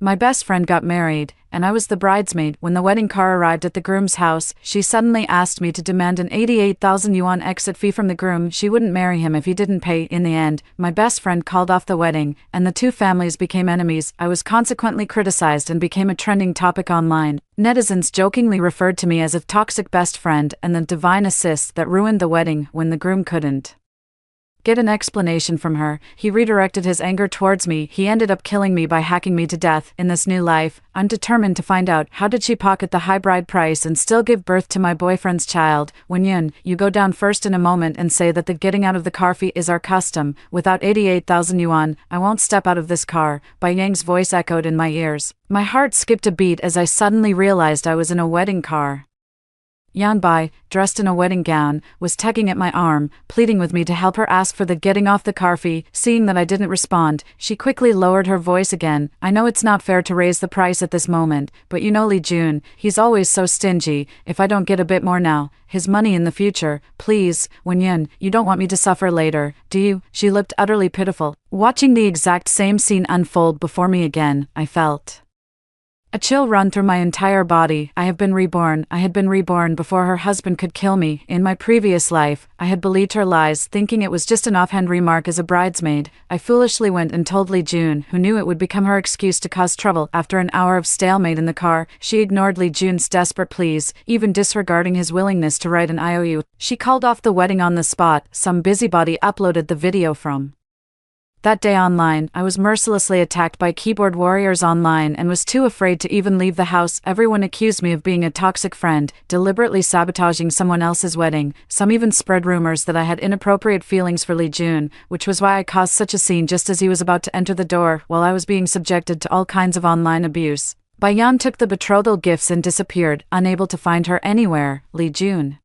My best friend got married, and I was the bridesmaid. When the wedding car arrived at the groom's house, she suddenly asked me to demand an 88,000 yuan exit fee from the groom. She wouldn't marry him if he didn't pay. In the end, my best friend called off the wedding, and the two families became enemies. I was consequently criticized and became a trending topic online. Netizens jokingly referred to me as a toxic best friend and the divine assist that ruined the wedding when the groom couldn't get an explanation from her. He redirected his anger towards me. He ended up killing me by hacking me to death. In this new life, I'm determined to find out how did she pocket the high bride price and still give birth to my boyfriend's child. Wenyun, you go down first in a moment and say that the getting out of the car fee is our custom. Without 88,000 yuan, I won't step out of this car. Bai Yang's voice echoed in my ears. My heart skipped a beat as I suddenly realized I was in a wedding car. Yan Bai, dressed in a wedding gown, was tugging at my arm, pleading with me to help her ask for the getting off the car fee. Seeing that I didn't respond, she quickly lowered her voice again. I know it's not fair to raise the price at this moment, but you know Li Jun, he's always so stingy. If I don't get a bit more now, his money in the future, please, Wenyun, you don't want me to suffer later, do you? She looked utterly pitiful. Watching the exact same scene unfold before me again, I felt a chill run through my entire body. I have been reborn. I had been reborn before her husband could kill me. In my previous life, I had believed her lies, thinking it was just an offhand remark as a bridesmaid. I foolishly went and told Li Jun, who knew it would become her excuse to cause trouble. After an hour of stalemate in the car, she ignored Li Jun's desperate pleas, even disregarding his willingness to write an IOU. She called off the wedding on the spot. Some busybody uploaded the video from that day online. I was mercilessly attacked by keyboard warriors online and was too afraid to even leave the house. Everyone accused me of being a toxic friend, deliberately sabotaging someone else's wedding. Some even spread rumors that I had inappropriate feelings for Li Jun, which was why I caused such a scene just as he was about to enter the door, while I was being subjected to all kinds of online abuse. Bai Yan took the betrothal gifts and disappeared, unable to find her anywhere. Li Jun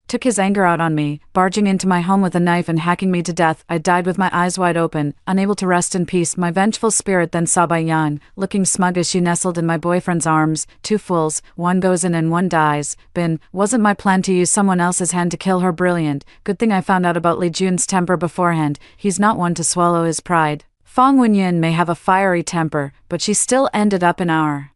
took his anger out on me, barging into my home with a knife and hacking me to death. I died with my eyes wide open, unable to rest in peace. My vengeful spirit then saw Bai Yan, looking smug as she nestled in my boyfriend's arms. Two fools, one goes in and one dies. Wasn't my plan to use someone else's hand to kill her. Brilliant. Good thing I found out about Li Jun's temper beforehand. He's not one to swallow his pride. Fang Wenyun may have a fiery temper, but she still ended up in our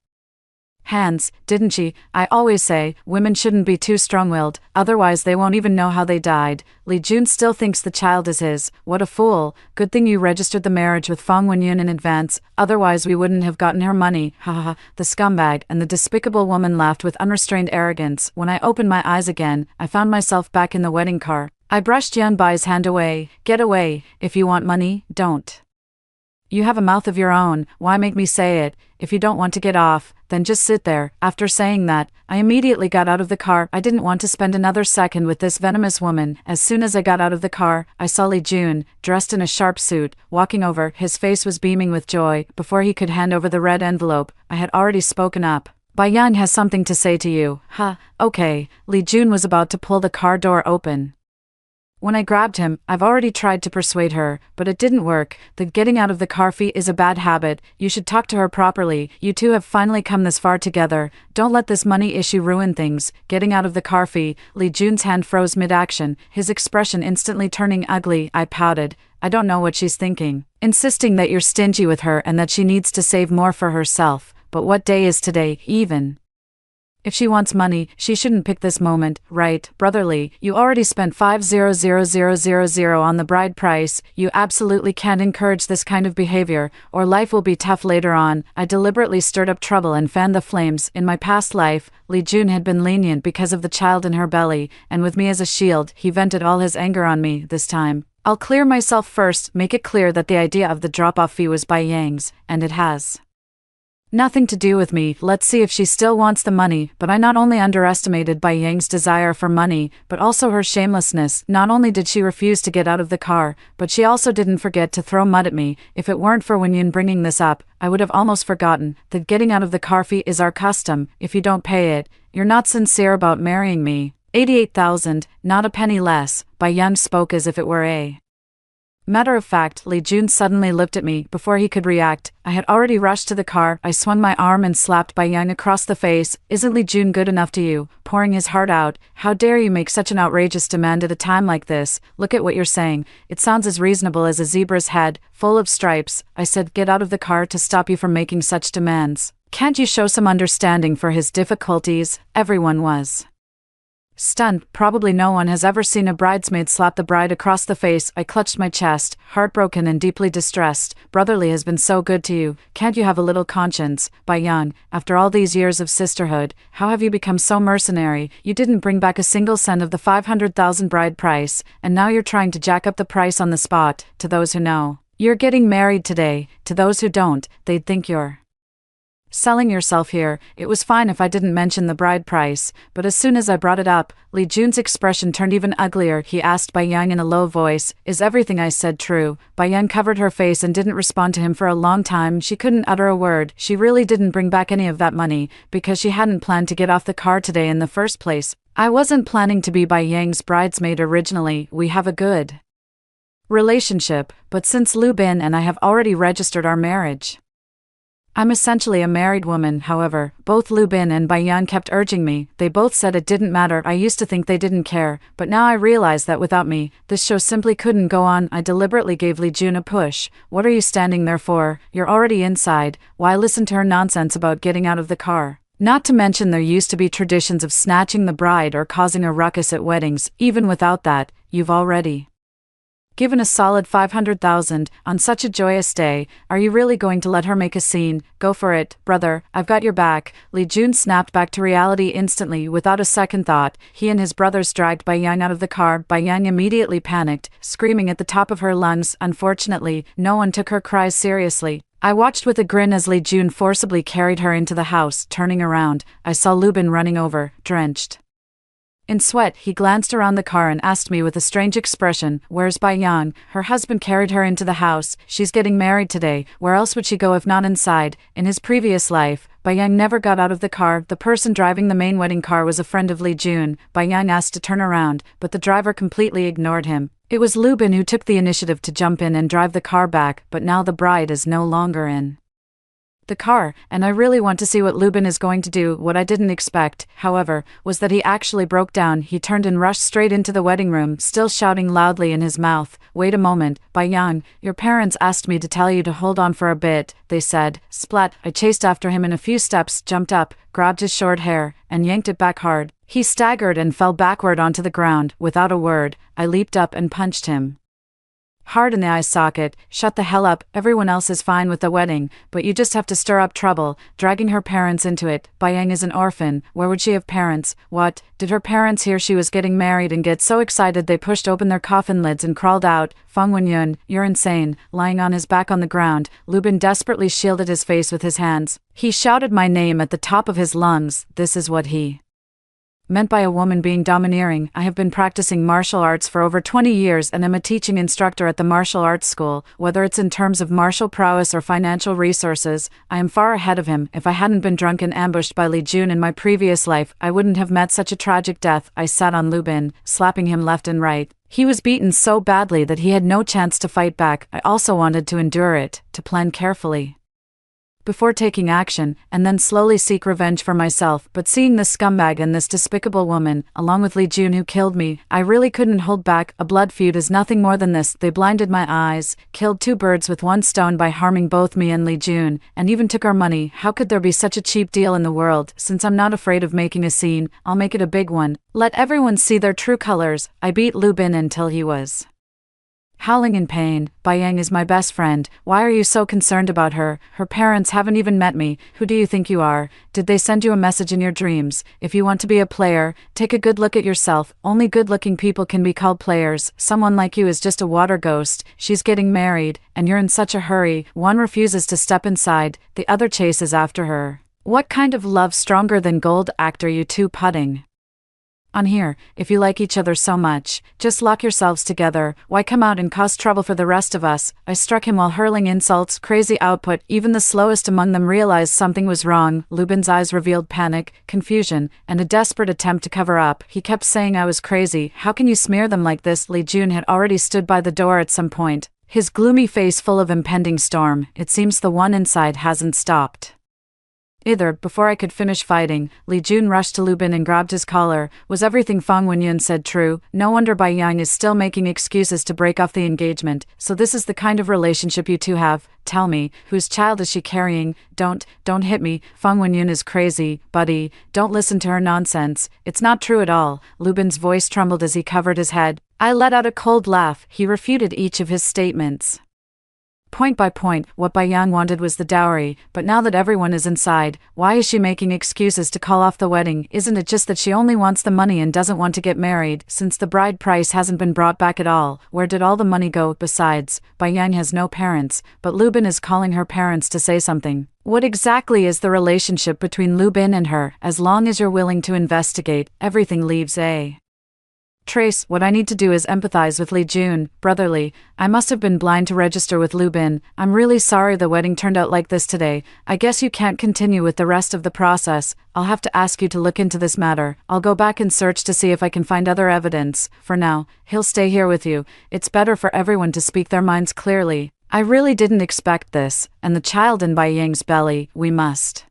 hands, didn't she? I always say, women shouldn't be too strong-willed, otherwise they won't even know how they died. Li Jun still thinks the child is his. What a fool. Good thing you registered the marriage with Fang Wenyun in advance, otherwise we wouldn't have gotten her money. Haha. The scumbag and the despicable woman laughed with unrestrained arrogance. When I opened my eyes again, I found myself back in the wedding car. I brushed Yan Bai's hand away. Get away. If you want money, don't. You have a mouth of your own, why make me say it? If you don't want to get off, then just sit there. After saying that, I immediately got out of the car. I didn't want to spend another second with this venomous woman. As soon as I got out of the car, I saw Li Jun, dressed in a sharp suit, walking over. His face was beaming with joy. Before he could hand over the red envelope, I had already spoken up. Bai Yan has something to say to you. Okay. Li Jun was about to pull the car door open when I grabbed him. I've already tried to persuade her, but it didn't work. The getting out of the car fee is a bad habit. You should talk to her properly. You two have finally come this far together. Don't let this money issue ruin things. Getting out of the car fee. Li Jun's hand froze mid-action, his expression instantly turning ugly. I pouted. I don't know what she's thinking. Insisting that you're stingy with her and that she needs to save more for herself. But what day is today, even? If she wants money, she shouldn't pick this moment, right? Brotherly, you already spent 5,000,000 on the bride price. You absolutely can't encourage this kind of behavior, or life will be tough later on. I deliberately stirred up trouble and fanned the flames. In my past life, Li Jun had been lenient because of the child in her belly, and with me as a shield, he vented all his anger on me. This time, I'll clear myself first, make it clear that the idea of the drop-off fee was Bai Yang's, and it has nothing to do with me. Let's see if she still wants the money. But I not only underestimated Bai Yang's desire for money, but also her shamelessness. Not only did she refuse to get out of the car, but she also didn't forget to throw mud at me. If it weren't for Wenyun bringing this up, I would have almost forgotten that getting out of the car fee is our custom. If you don't pay it, you're not sincere about marrying me. 88,000, not a penny less. Bai Yan spoke as if it were a Matter of fact, Lee Jun suddenly looked at me. Before he could react, I had already rushed to the car. I swung my arm and slapped Bai Yang across the face. Isn't Lee Jun good enough to you? Pouring his heart out. How dare you make such an outrageous demand at a time like this? Look at what you're saying. It sounds as reasonable as a zebra's head, full of stripes. I said, get out of the car to stop you from making such demands. Can't you show some understanding for his difficulties? Everyone was stunned. Probably no one has ever seen a bridesmaid slap the bride across the face. I clutched my chest, heartbroken and deeply distressed. Brotherly has been so good to you. Can't you have a little conscience? Bai Yang, after all these years of sisterhood, how have you become so mercenary? You didn't bring back a single cent of the 500,000 bride price, and now you're trying to jack up the price on the spot. To those who know, you're getting married today. To those who don't, they'd think you're selling yourself here. It was fine if I didn't mention the bride price, but as soon as I brought it up, Lee Jun's expression turned even uglier. He asked Bai Yang in a low voice, is everything I said true? Bai Yang covered her face and didn't respond to him for a long time. She couldn't utter a word. She really didn't bring back any of that money, because she hadn't planned to get off the car today in the first place. I wasn't planning to be Bai Yang's bridesmaid originally. We have a good relationship, but since Lu Bin and I have already registered our marriage, I'm essentially a married woman. However, both Lu Bin and Bai Yang kept urging me. They both said it didn't matter. I used to think they didn't care, but now I realize that without me, this show simply couldn't go on. I deliberately gave Lee Jun a push. What are you standing there for? You're already inside. Why listen to her nonsense about getting out of the car? Not to mention there used to be traditions of snatching the bride or causing a ruckus at weddings. Even without that, you've already given a solid 500,000 on such a joyous day. Are you really going to let her make a scene? Go for it, brother. I've got your back. Lee Jun snapped back to reality instantly without a second thought. He and his brothers dragged Bai Yang out of the car. Bai Yang immediately panicked, screaming at the top of her lungs. Unfortunately, no one took her cries seriously. I watched with a grin as Lee Jun forcibly carried her into the house. Turning around, I saw Lu Bin running over, drenched in sweat. He glanced around the car and asked me with a strange expression, where's Bai Yang? Her husband carried her into the house. She's getting married today. Where else would she go if not inside? In his previous life, Bai Yang never got out of the car. The person driving the main wedding car was a friend of Lee Jun. Bai Yang asked to turn around, but the driver completely ignored him. It was Lu Bin who took the initiative to jump in and drive the car back, but now the bride is no longer in the car, and I really want to see what Lu Bin is going to do. What I didn't expect, however, was that he actually broke down. He turned and rushed straight into the wedding room, still shouting loudly in his mouth. Wait a moment, Bai Yang, your parents asked me to tell you to hold on for a bit, they said. Splat. I chased after him in a few steps, jumped up, grabbed his short hair, and yanked it back hard. He staggered and fell backward onto the ground. Without a word, I leaped up and punched him hard in the eye socket. Shut the hell up. Everyone else is fine with the wedding, but you just have to stir up trouble, dragging her parents into it. Bai Yang is an orphan. Where would she have parents? What? Did her parents hear she was getting married and get so excited they pushed open their coffin lids and crawled out? Feng Wenyun, you're insane. Lying on his back on the ground, Lu Bin desperately shielded his face with his hands. He shouted my name at the top of his lungs. This is what he meant by a woman being domineering. I have been practicing martial arts for over 20 years and am a teaching instructor at the martial arts school. Whether it's in terms of martial prowess or financial resources, I am far ahead of him. If I hadn't been drunk and ambushed by Lee Jun in my previous life, I wouldn't have met such a tragic death. I sat on Lu Bin, slapping him left and right. He was beaten so badly that he had no chance to fight back. I also wanted to endure it, to plan carefully before taking action, and then slowly seek revenge for myself. But seeing this scumbag and this despicable woman, along with Lee Jun who killed me, I really couldn't hold back. A blood feud is nothing more than this. They blinded my eyes, killed two birds with one stone by harming both me and Lee Jun, and even took our money. How could there be such a cheap deal in the world? Since I'm not afraid of making a scene, I'll make it a big one. Let everyone see their true colors. I beat Lu Bin until he was howling in pain. Bai Yang is my best friend. Why are you so concerned about her? Her parents haven't even met me. Who do you think you are? Did they send you a message in your dreams? If you want to be a player, take a good look at yourself. Only good-looking people can be called players. Someone like you is just a water ghost. She's getting married, and you're in such a hurry. One refuses to step inside, the other chases after her. What kind of love stronger than gold? Actor, you two putting on here. If you like each other so much, just lock yourselves together. Why come out and cause trouble for the rest of us? I struck him while hurling insults. Crazy output. Even the slowest among them realized something was wrong. Lu Bin's eyes revealed panic, confusion, and a desperate attempt to cover up. He kept saying I was crazy. How can you smear them like this? Lee Jun had already stood by the door at some point. his gloomy face full of impending storm. It seems the one inside hasn't stopped. Before I could finish fighting, Li Jun rushed to Lu Bin and grabbed his collar. Was everything Feng Wenyun said true? No wonder Bai Yang is still making excuses to break off the engagement. So this is the kind of relationship you two have? Tell me, whose child is she carrying? Don't hit me. Feng Wenyun is crazy, buddy. Don't listen to her nonsense. It's not true at all. Lu Bin's voice trembled as he covered his head. I let out a cold laugh. He refuted each of his statements. Point by point, what Bai Yang wanted was the dowry, but now that everyone is inside, why is she making excuses to call off the wedding? Isn't it just that she only wants the money and doesn't want to get married, since the bride price hasn't been brought back at all? Where did all the money go? Besides, Bai Yang has no parents, but Lu Bin is calling her parents to say something. What exactly is the relationship between Lu Bin and her? As long as you're willing to investigate, everything leaves a trace. What I need to do is empathize with Li Jun. Brotherly, I must have been blind to register with Lu Bin. I'm really sorry the wedding turned out like this today. I guess you can't continue with the rest of the process. I'll have to ask you to look into this matter. I'll go back and search to see if I can find other evidence. For now, he'll stay here with you. It's better for everyone to speak their minds clearly. I really didn't expect this, and the child in Bai Yang's belly, we must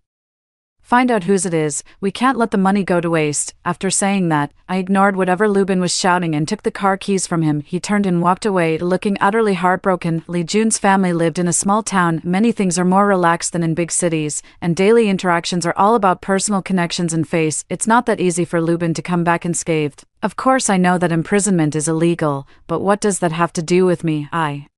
find out whose it is. We can't let the money go to waste. After saying that, I ignored whatever Lu Bin was shouting and took the car keys from him. He turned and walked away, looking utterly heartbroken. Li Jun's family lived in a small town. Many things are more relaxed than in big cities, and daily interactions are all about personal connections and face. It's not that easy for Lu Bin to come back unscathed. Of course I know that imprisonment is illegal, but what does that have to do with me? I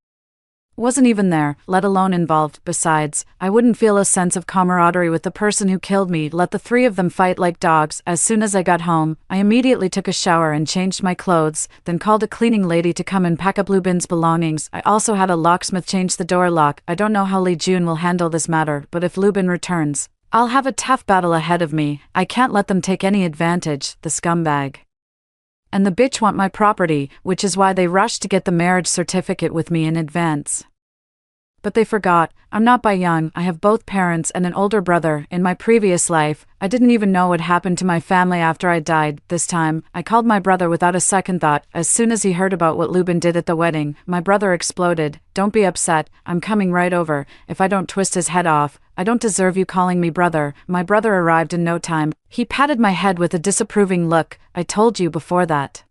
wasn't even there, let alone involved. Besides, I wouldn't feel a sense of camaraderie with the person who killed me. Let the three of them fight like dogs. As soon as I got home, I immediately took a shower and changed my clothes, then called a cleaning lady to come and pack up Lu Bin's belongings. I also had a locksmith change the door lock. I don't know how Li Jun will handle this matter, but if Lu Bin returns, I'll have a tough battle ahead of me. I can't let them take any advantage, the scumbag. And the bitch want my property, which is why they rushed to get the marriage certificate with me in advance. But they forgot, I'm not Bai Yang. I have both parents and an older brother. In my previous life, I didn't even know what happened to my family after I died. This time, I called my brother without a second thought. As soon as he heard about what Lu Bin did at the wedding, my brother exploded. Don't be upset, I'm coming right over. If I don't twist his head off, I don't deserve you calling me brother. My brother arrived in no time. He patted my head with a disapproving look. I told you before that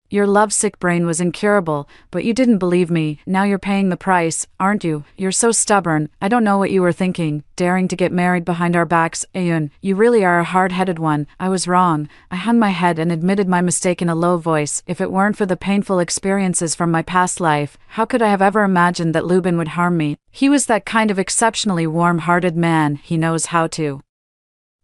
your lovesick brain was incurable, but you didn't believe me. Now you're paying the price, aren't you? You're so stubborn. I don't know what you were thinking, daring to get married behind our backs. Ayun, you really are a hard-headed one. I was wrong. I hung my head and admitted my mistake in a low voice. If it weren't for the painful experiences from my past life, how could I have ever imagined that Lu Bin would harm me? He was that kind of exceptionally warm-hearted man. He knows how to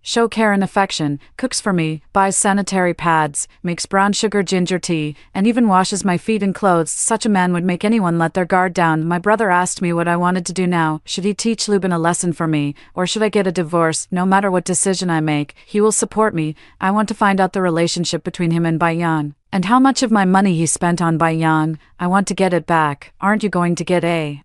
show care and affection, cooks for me, buys sanitary pads, makes brown sugar ginger tea, and even washes my feet and clothes. Such a man would make anyone let their guard down. My brother asked me what I wanted to do now. Should he teach Lu Bin a lesson for me, or should I get a divorce? No matter what decision I make, he will support me. I want to find out the relationship between him and Bai Yang, and how much of my money he spent on Bai Yang. I want to get it back. Aren't you going to get a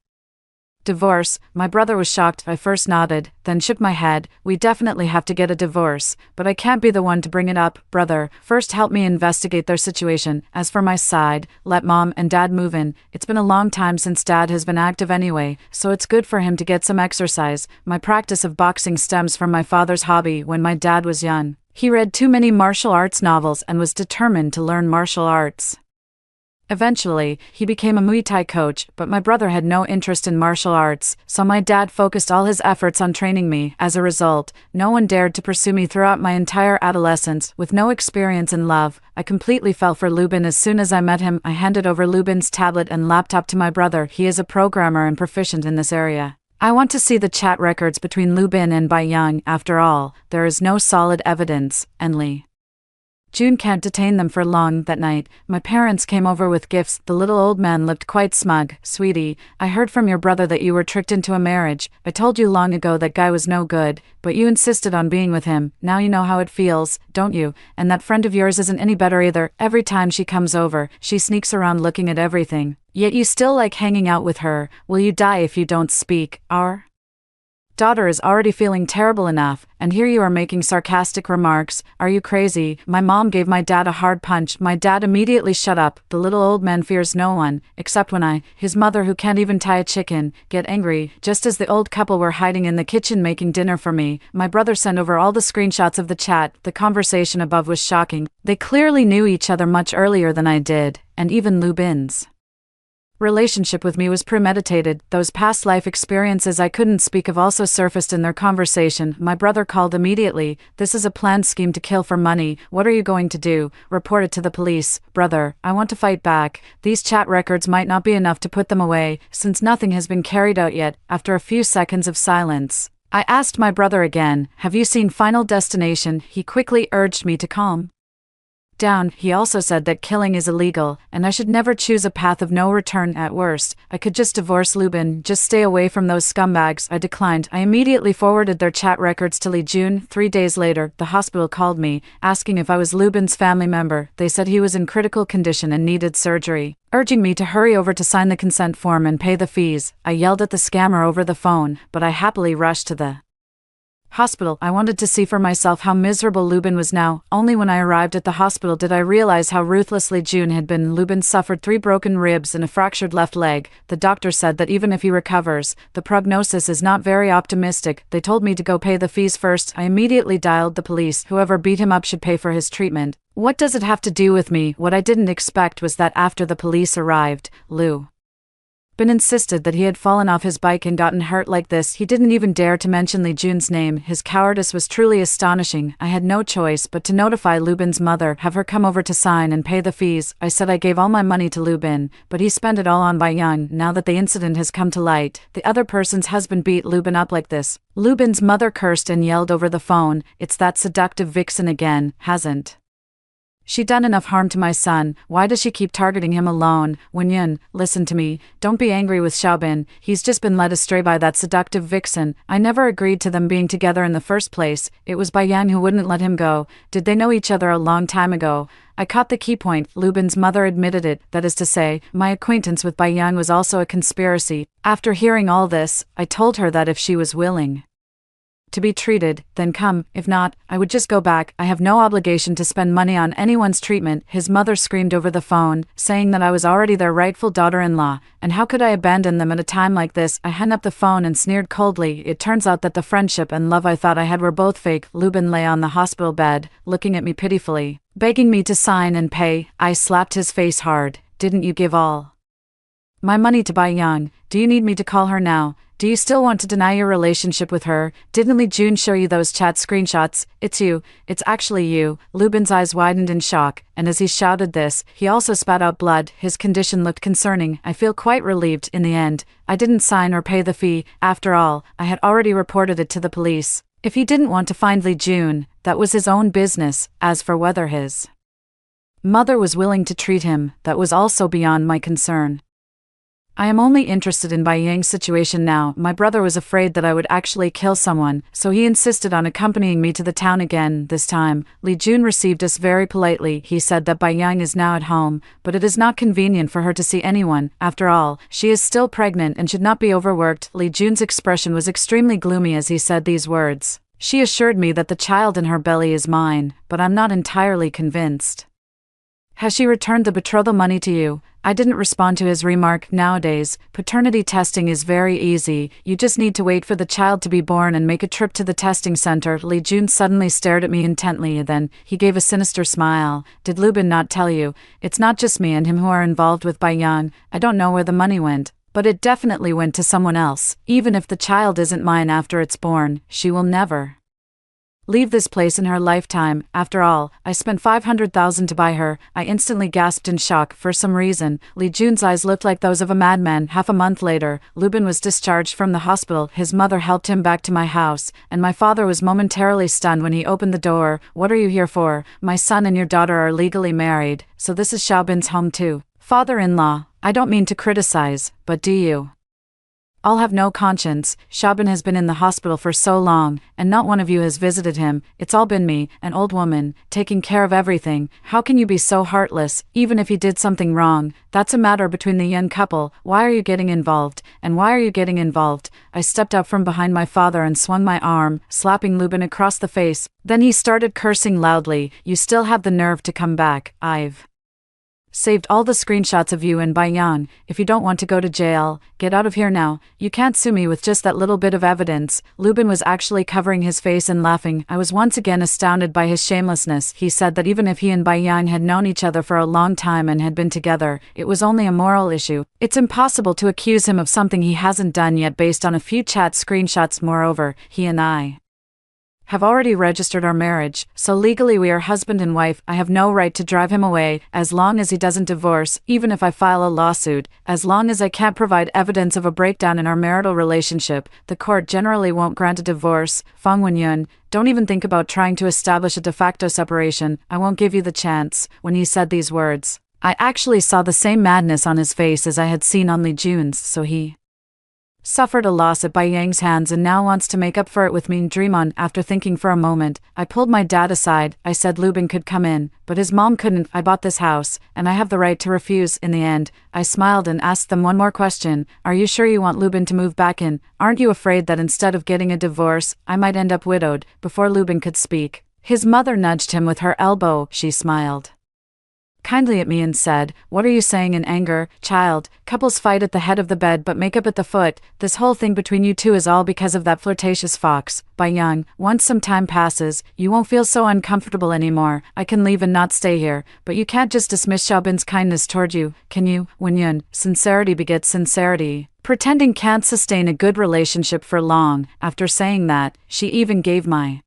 divorce? My brother was shocked. I first nodded, then shook my head. We definitely have to get a divorce, but I can't be the one to bring it up. Brother, first help me investigate their situation. As for my side, let mom and dad move in. It's been a long time since dad has been active anyway, so it's good for him to get some exercise. My practice of boxing stems from my father's hobby when my dad was young. He read too many martial arts novels and was determined to learn martial arts. Eventually, he became a Muay Thai coach, but my brother had no interest in martial arts, so my dad focused all his efforts on training me. As a result, no one dared to pursue me throughout my entire adolescence. With no experience in love, I completely fell for Lu Bin. As soon as I met him, I handed over Lu Bin's tablet and laptop to my brother. He is a programmer and proficient in this area. I want to see the chat records between Lu Bin and Bai Yang. After all, there is no solid evidence, and Li Jun can't detain them for long. That night, my parents came over with gifts. The little old man looked quite smug. Sweetie, I heard from your brother that you were tricked into a marriage. I told you long ago that guy was no good, but you insisted on being with him. Now you know how it feels, don't you? And that friend of yours isn't any better either. Every time she comes over, she sneaks around looking at everything. Yet you still like hanging out with her. Will you die if you don't speak? Our daughter is already feeling terrible enough, and here you are making sarcastic remarks. Are you crazy? My mom gave my dad a hard punch. My dad immediately shut up. The little old man fears no one, except when I, his mother who can't even tie a chicken, get angry. Just as the old couple were hiding in the kitchen making dinner for me, my brother sent over all the screenshots of the chat. The conversation above was shocking. They clearly knew each other much earlier than I did, and even Lubin's relationship with me was premeditated. Those past life experiences I couldn't speak of also surfaced in their conversation. My brother called immediately. This is a planned scheme to kill for money. What are you going to do? Report it to the police. Brother, I want to fight back. These chat records might not be enough to put them away, since nothing has been carried out yet. After a few seconds of silence, I asked my brother again, have you seen Final Destination? He quickly urged me to calm down. He also said that killing is illegal, and I should never choose a path of no return. At worst, I could just divorce Lubin, just stay away from those scumbags. I declined. I immediately forwarded their chat records to Lee Jun. 3 days later, the hospital called me, asking if I was Lubin's family member. They said he was in critical condition and needed surgery, urging me to hurry over to sign the consent form and pay the fees. I yelled at the scammer over the phone, but I happily rushed to the hospital. I wanted to see for myself how miserable Lubin was now. Only when I arrived at the hospital did I realize how ruthlessly June had been. Lubin suffered 3 broken ribs and a fractured left leg. The doctor said that even if he recovers, the prognosis is not very optimistic. They told me to go pay the fees first. I immediately dialed the police. Whoever beat him up should pay for his treatment. What does it have to do with me? What I didn't expect was that after the police arrived, Lubin insisted that he had fallen off his bike and gotten hurt like this. He didn't even dare to mention Lee Jun's name. His cowardice was truly astonishing. I had no choice but to notify Lubin's mother, have her come over to sign and pay the fees. I said I gave all my money to Lubin, but he spent it all on Baiyang. Now that the incident has come to light, the other person's husband beat Lubin up like this. Lubin's mother cursed and yelled over the phone, it's that seductive vixen again, hasn't she done enough harm to my son? Why does she keep targeting him alone? Wenyun, listen to me. Don't be angry with Xiaobin. He's just been led astray by that seductive vixen. I never agreed to them being together in the first place. It was Baiyang who wouldn't let him go. Did they know each other a long time ago? I caught the key point. Lubin's mother admitted it. That is to say, my acquaintance with Baiyang was also a conspiracy. After hearing all this, I told her that if she was willing to be treated, then come. If not, I would just go back. I have no obligation to spend money on anyone's treatment. His mother screamed over the phone, saying that I was already their rightful daughter-in-law, and how could I abandon them at a time like this? I hung up the phone and sneered coldly. It turns out that the friendship and love I thought I had were both fake. Lubin lay on the hospital bed, looking at me pitifully, begging me to sign and pay. I slapped his face hard. Didn't you give all my money to Baiyang? Do you need me to call her now? Do you still want to deny your relationship with her? Didn't Lee Jun show you those chat screenshots? It's you. It's actually you. Lubin's eyes widened in shock, and as he shouted this, he also spat out blood. His condition looked concerning. I feel quite relieved. In the end, I didn't sign or pay the fee. After all, I had already reported it to the police. If he didn't want to find Lee Jun, that was his own business. As for whether his mother was willing to treat him, that was also beyond my concern. I am only interested in Baiyang's situation now. My brother was afraid that I would actually kill someone, so he insisted on accompanying me to the town again. This time, Lee Jun received us very politely. He said that Baiyang is now at home, but it is not convenient for her to see anyone. After all, she is still pregnant and should not be overworked. Lee Jun's expression was extremely gloomy as he said these words. She assured me that the child in her belly is mine, but I'm not entirely convinced. Has she returned the betrothal money to you? I didn't respond to his remark. Nowadays, paternity testing is very easy. You just need to wait for the child to be born and make a trip to the testing center. Lee Jun suddenly stared at me intently, then he gave a sinister smile. Did Lubin not tell you? It's not just me and him who are involved with Baiyang. I don't know where the money went, but it definitely went to someone else. Even if the child isn't mine after it's born, she will never leave this place in her lifetime. After all, I spent 500,000 to buy her. I instantly gasped in shock. For some reason, Lee Jun's eyes looked like those of a madman. Half a month later, Lubin was discharged from the hospital. His mother helped him back to my house, and my father was momentarily stunned when he opened the door. What are you here for? My son and your daughter are legally married, so this is Xiaobin's home too. Father-in-law, I don't mean to criticize, but do you I'll have no conscience. Shaban has been in the hospital for so long, and not one of you has visited him. It's all been me, an old woman, taking care of everything. How can you be so heartless, even if he did something wrong? That's a matter between the young couple. Why are you getting involved? And why are you getting involved? I stepped up from behind my father and swung my arm, slapping Lubin across the face. Then he started cursing loudly. You still have the nerve to come back. I've saved all the screenshots of you and Baiyang. If you don't want to go to jail, get out of here now. You can't sue me with just that little bit of evidence. Lubin was actually covering his face and laughing. I was once again astounded by his shamelessness. He said that even if he and Baiyang had known each other for a long time and had been together, it was only a moral issue. It's impossible to accuse him of something he hasn't done yet based on a few chat screenshots. Moreover, he and I have already registered our marriage, so legally we are husband and wife. I have no right to drive him away, as long as he doesn't divorce, even if I file a lawsuit. As long as I can't provide evidence of a breakdown in our marital relationship, the court generally won't grant a divorce. Fang Wenyun, don't even think about trying to establish a de facto separation. I won't give you the chance. When he said these words, I actually saw the same madness on his face as I had seen on Li Jun's, so he suffered a loss at Baiyang's hands and now wants to make up for it with me. Dream on. After thinking for a moment, I pulled my dad aside. I said Lubin could come in, but his mom couldn't. I bought this house, and I have the right to refuse. In the end, I smiled and asked them one more question. Are you sure you want Lubin to move back in? Aren't you afraid that instead of getting a divorce, I might end up widowed? Before Lubin could speak, his mother nudged him with her elbow. She smiled kindly at me and said, what are you saying in anger, child? Couples fight at the head of the bed but make up at the foot. This whole thing between you two is all because of that flirtatious fox. Baiyang, once some time passes, you won't feel so uncomfortable anymore. I can leave and not stay here, but you can't just dismiss Xiaobin's kindness toward you, can you? Wenyun, sincerity begets sincerity. Pretending can't sustain a good relationship for long. After saying that, she even gave my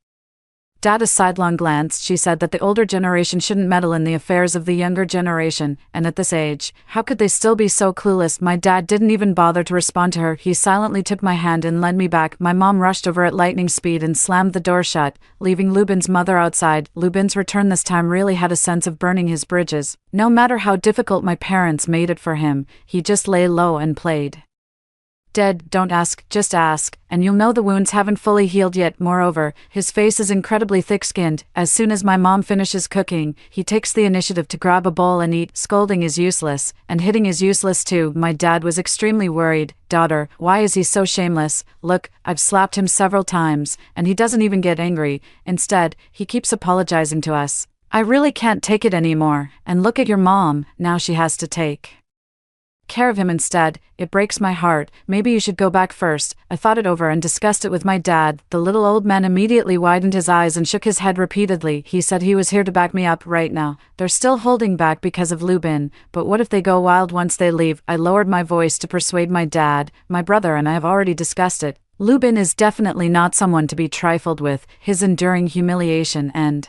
dad a sidelong glance. She said that the older generation shouldn't meddle in the affairs of the younger generation, and at this age, how could they still be so clueless? My dad didn't even bother to respond to her. He silently took my hand and led me back. My mom rushed over at lightning speed and slammed the door shut, leaving Lubin's mother outside. Lubin's return this time really had a sense of burning his bridges. No matter how difficult my parents made it for him, he just lay low and played dead. Don't ask, just ask, and you'll know the wounds haven't fully healed yet. Moreover, his face is incredibly thick-skinned. As soon as my mom finishes cooking, he takes the initiative to grab a bowl and eat. Scolding is useless, and hitting is useless too. My dad was extremely worried. Daughter, why is he so shameless? Look, I've slapped him several times, and he doesn't even get angry. Instead, he keeps apologizing to us. I really can't take it anymore. And look at your mom, now she has to take care of him instead. It breaks my heart. Maybe you should go back first. I thought it over and discussed it with my dad. The little old man immediately widened his eyes and shook his head repeatedly. He said he was here to back me up right now. They're still holding back because of Lubin, but what if they go wild once they leave? I lowered my voice to persuade my dad. My brother and I have already discussed it. Lubin is definitely not someone to be trifled with. His enduring humiliation and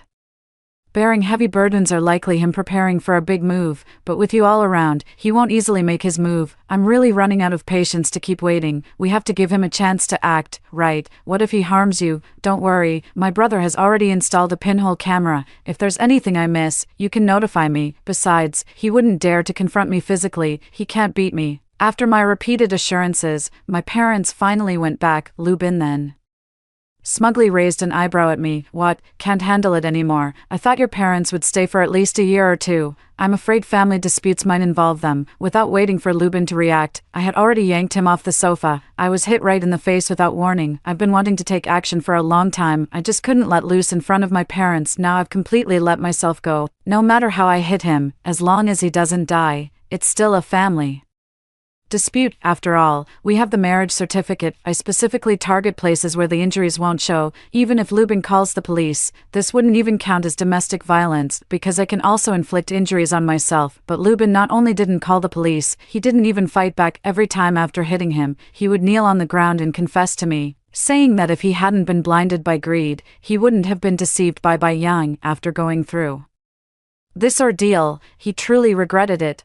bearing heavy burdens are likely him preparing for a big move, but with you all around, he won't easily make his move. I'm really running out of patience to keep waiting. We have to give him a chance to act, right? What if he harms you? Don't worry, my brother has already installed a pinhole camera. If there's anything I miss, you can notify me. Besides, he wouldn't dare to confront me physically. He can't beat me. After my repeated assurances, my parents finally went back. Lubin then smugly raised an eyebrow at me. What? Can't handle it anymore. I thought your parents would stay for at least a year or two. I'm afraid family disputes might involve them. Without waiting for Lubin to react, I had already yanked him off the sofa. I was hit right in the face without warning. I've been wanting to take action for a long time. I just couldn't let loose in front of my parents. Now I've completely let myself go. No matter how I hit him, as long as he doesn't die, it's still a family dispute. After all, we have the marriage certificate. I specifically target places where the injuries won't show. Even if Lubin calls the police, this wouldn't even count as domestic violence, because I can also inflict injuries on myself. But Lubin not only didn't call the police, he didn't even fight back. Every time after hitting him, he would kneel on the ground and confess to me, saying that if he hadn't been blinded by greed, he wouldn't have been deceived by Baiyang. After going through this ordeal, he truly regretted it.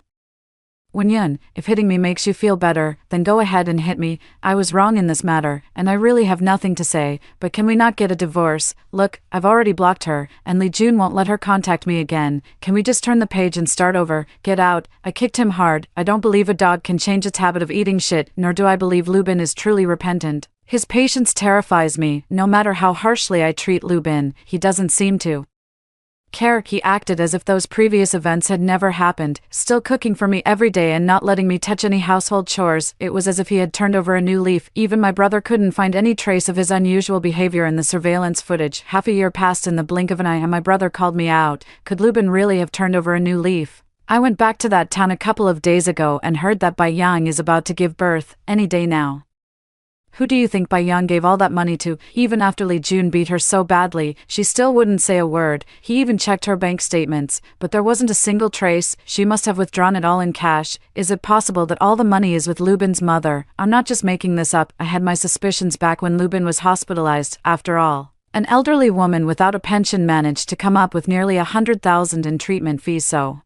Wen-yun, if hitting me makes you feel better, then go ahead and hit me. I was wrong in this matter, and I really have nothing to say, but can we not get a divorce? Look, I've already blocked her, and Lee Jun won't let her contact me again. Can we just turn the page and start over? Get out. I kicked him hard. I don't believe a dog can change its habit of eating shit, nor do I believe Lubin is truly repentant. His patience terrifies me. No matter how harshly I treat Lubin, he doesn't seem to care. He acted as if those previous events had never happened, still cooking for me every day and not letting me touch any household chores. It was as if he had turned over a new leaf. Even my brother couldn't find any trace of his unusual behavior in the surveillance footage. Half a year passed in the blink of an eye and my brother called me out. Could Lubin really have turned over a new leaf? I went back to that town a couple of days ago and heard that Bai Yang is about to give birth, any day now. Who do you think Bai Yang gave all that money to? Even after Lee Jun beat her so badly, she still wouldn't say a word. He even checked her bank statements, but there wasn't a single trace. She must have withdrawn it all in cash. Is it possible that all the money is with Lubin's mother? I'm not just making this up. I had my suspicions back when Lubin was hospitalized. After all, an elderly woman without a pension managed to come up with nearly 100,000 in treatment fees so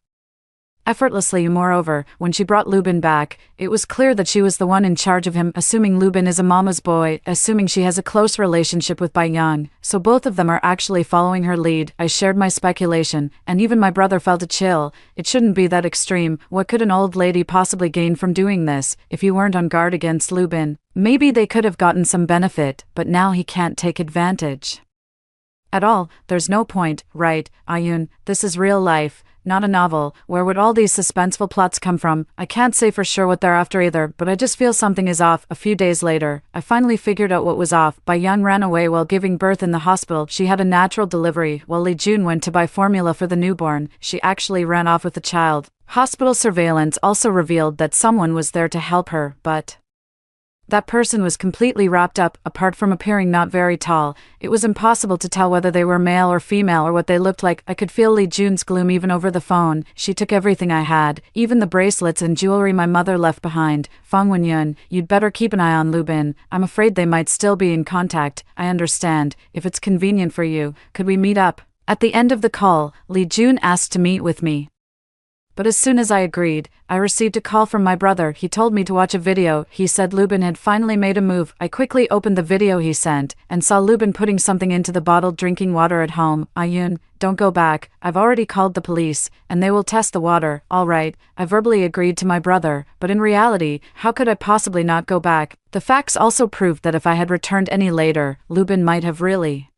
effortlessly. Moreover, when she brought Lubin back, it was clear that she was the one in charge of him, assuming Lubin is a mama's boy, assuming she has a close relationship with Bai Yang, so both of them are actually following her lead. I shared my speculation, and even my brother felt a chill. It shouldn't be that extreme. What could an old lady possibly gain from doing this, if you weren't on guard against Lubin? Maybe they could have gotten some benefit, but now he can't take advantage at all. There's no point, right, Ayun? This is real life, not a novel. Where would all these suspenseful plots come from? I can't say for sure what they're after either, but I just feel something is off. A few days later, I finally figured out what was off. Bai Yang ran away while giving birth in the hospital. She had a natural delivery. While Lee Jun went to buy formula for the newborn, she actually ran off with the child. Hospital surveillance also revealed that someone was there to help her, but that person was completely wrapped up. Apart from appearing not very tall, it was impossible to tell whether they were male or female or what they looked like. I could feel Lee Jun's gloom even over the phone. She took everything I had, even the bracelets and jewelry my mother left behind. Fang Wen-yun, you'd better keep an eye on Lubin. I'm afraid they might still be in contact. I understand. If it's convenient for you, could we meet up? At the end of the call, Lee Jun asked to meet with me. But as soon as I agreed, I received a call from my brother. He told me to watch a video. He said Lubin had finally made a move. I quickly opened the video he sent, and saw Lubin putting something into the bottled drinking water at home. Ayun, don't go back. I've already called the police, and they will test the water. All right, I verbally agreed to my brother, but in reality, how could I possibly not go back? The facts also proved that if I had returned any later, Lubin might have really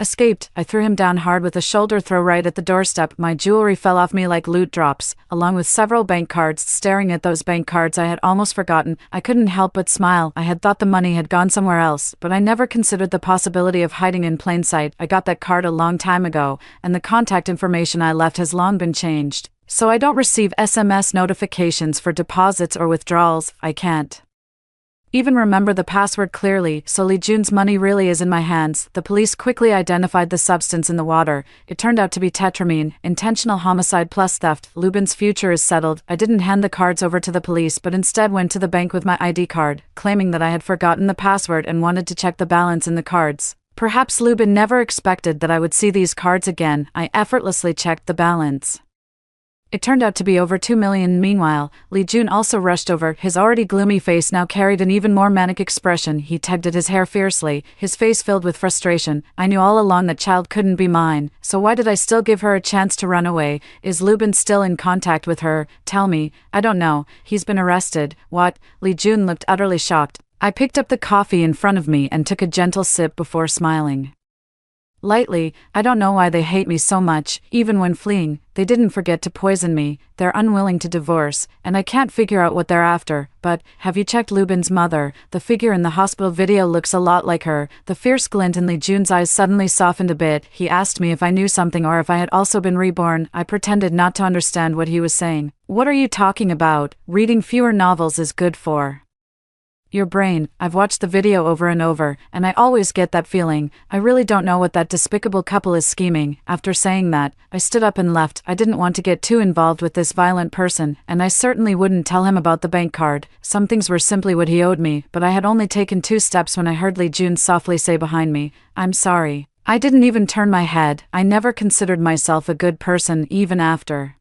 escaped. I threw him down hard with a shoulder throw right at the doorstep. My jewelry fell off me like loot drops, along with several bank cards. Staring at those bank cards I had almost forgotten, I couldn't help but smile. I had thought the money had gone somewhere else, but I never considered the possibility of hiding in plain sight. I got that card a long time ago, and the contact information I left has long been changed, so I don't receive SMS notifications for deposits or withdrawals. I can't even remember the password clearly, so Lee Jun's money really is in my hands. The police quickly identified the substance in the water. It turned out to be tetramine, intentional homicide plus theft. Lubin's future is settled. I didn't hand the cards over to the police but instead went to the bank with my ID card, claiming that I had forgotten the password and wanted to check the balance in the cards. Perhaps Lubin never expected that I would see these cards again. I effortlessly checked the balance. It turned out to be over 2 million. Meanwhile, Lee Jun also rushed over. His already gloomy face now carried an even more manic expression. He tugged at his hair fiercely, his face filled with frustration. I knew all along that child couldn't be mine, so why did I still give her a chance to run away? Is Lubin still in contact with her? Tell me. I don't know. He's been arrested. What? Lee Jun looked utterly shocked. I picked up the coffee in front of me and took a gentle sip before smiling lightly. I don't know why they hate me so much. Even when fleeing, they didn't forget to poison me. They're unwilling to divorce, and I can't figure out what they're after. But, have you checked Lubin's mother? The figure in the hospital video looks a lot like her. The fierce glint in Lee Jun's eyes suddenly softened a bit. He asked me if I knew something or if I had also been reborn. I pretended not to understand what he was saying. What are you talking about? Reading fewer novels is good for your brain. I've watched the video over and over, and I always get that feeling. I really don't know what that despicable couple is scheming. After saying that, I stood up and left. I didn't want to get too involved with this violent person, and I certainly wouldn't tell him about the bank card. Some things were simply what he owed me, but I had only taken 2 steps when I heard Lee Jun softly say behind me, "I'm sorry." I didn't even turn my head. I never considered myself a good person even after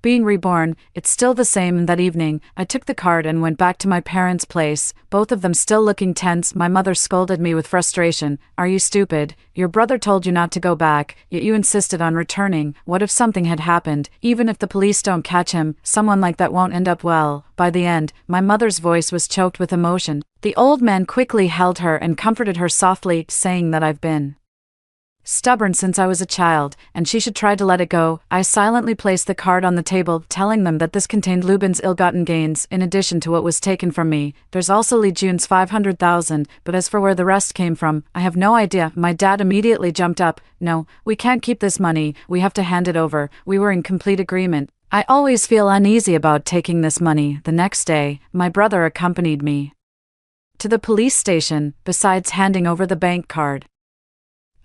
Being reborn, it's still the same. That evening, I took the card and went back to my parents' place, both of them still looking tense. My mother scolded me with frustration. Are you stupid? Your brother told you not to go back, yet you insisted on returning. What if something had happened? Even if the police don't catch him, someone like that won't end up well. By the end, my mother's voice was choked with emotion. The old man quickly held her and comforted her softly, saying that I've been stubborn since I was a child, and she should try to let it go. I silently placed the card on the table, telling them that this contained Lubin's ill-gotten gains, in addition to what was taken from me. There's also Lee Jun's 500,000, but as for where the rest came from, I have no idea. My dad immediately jumped up. No, we can't keep this money, we have to hand it over. We were in complete agreement. I always feel uneasy about taking this money. The next day, my brother accompanied me to the police station, besides handing over the bank card.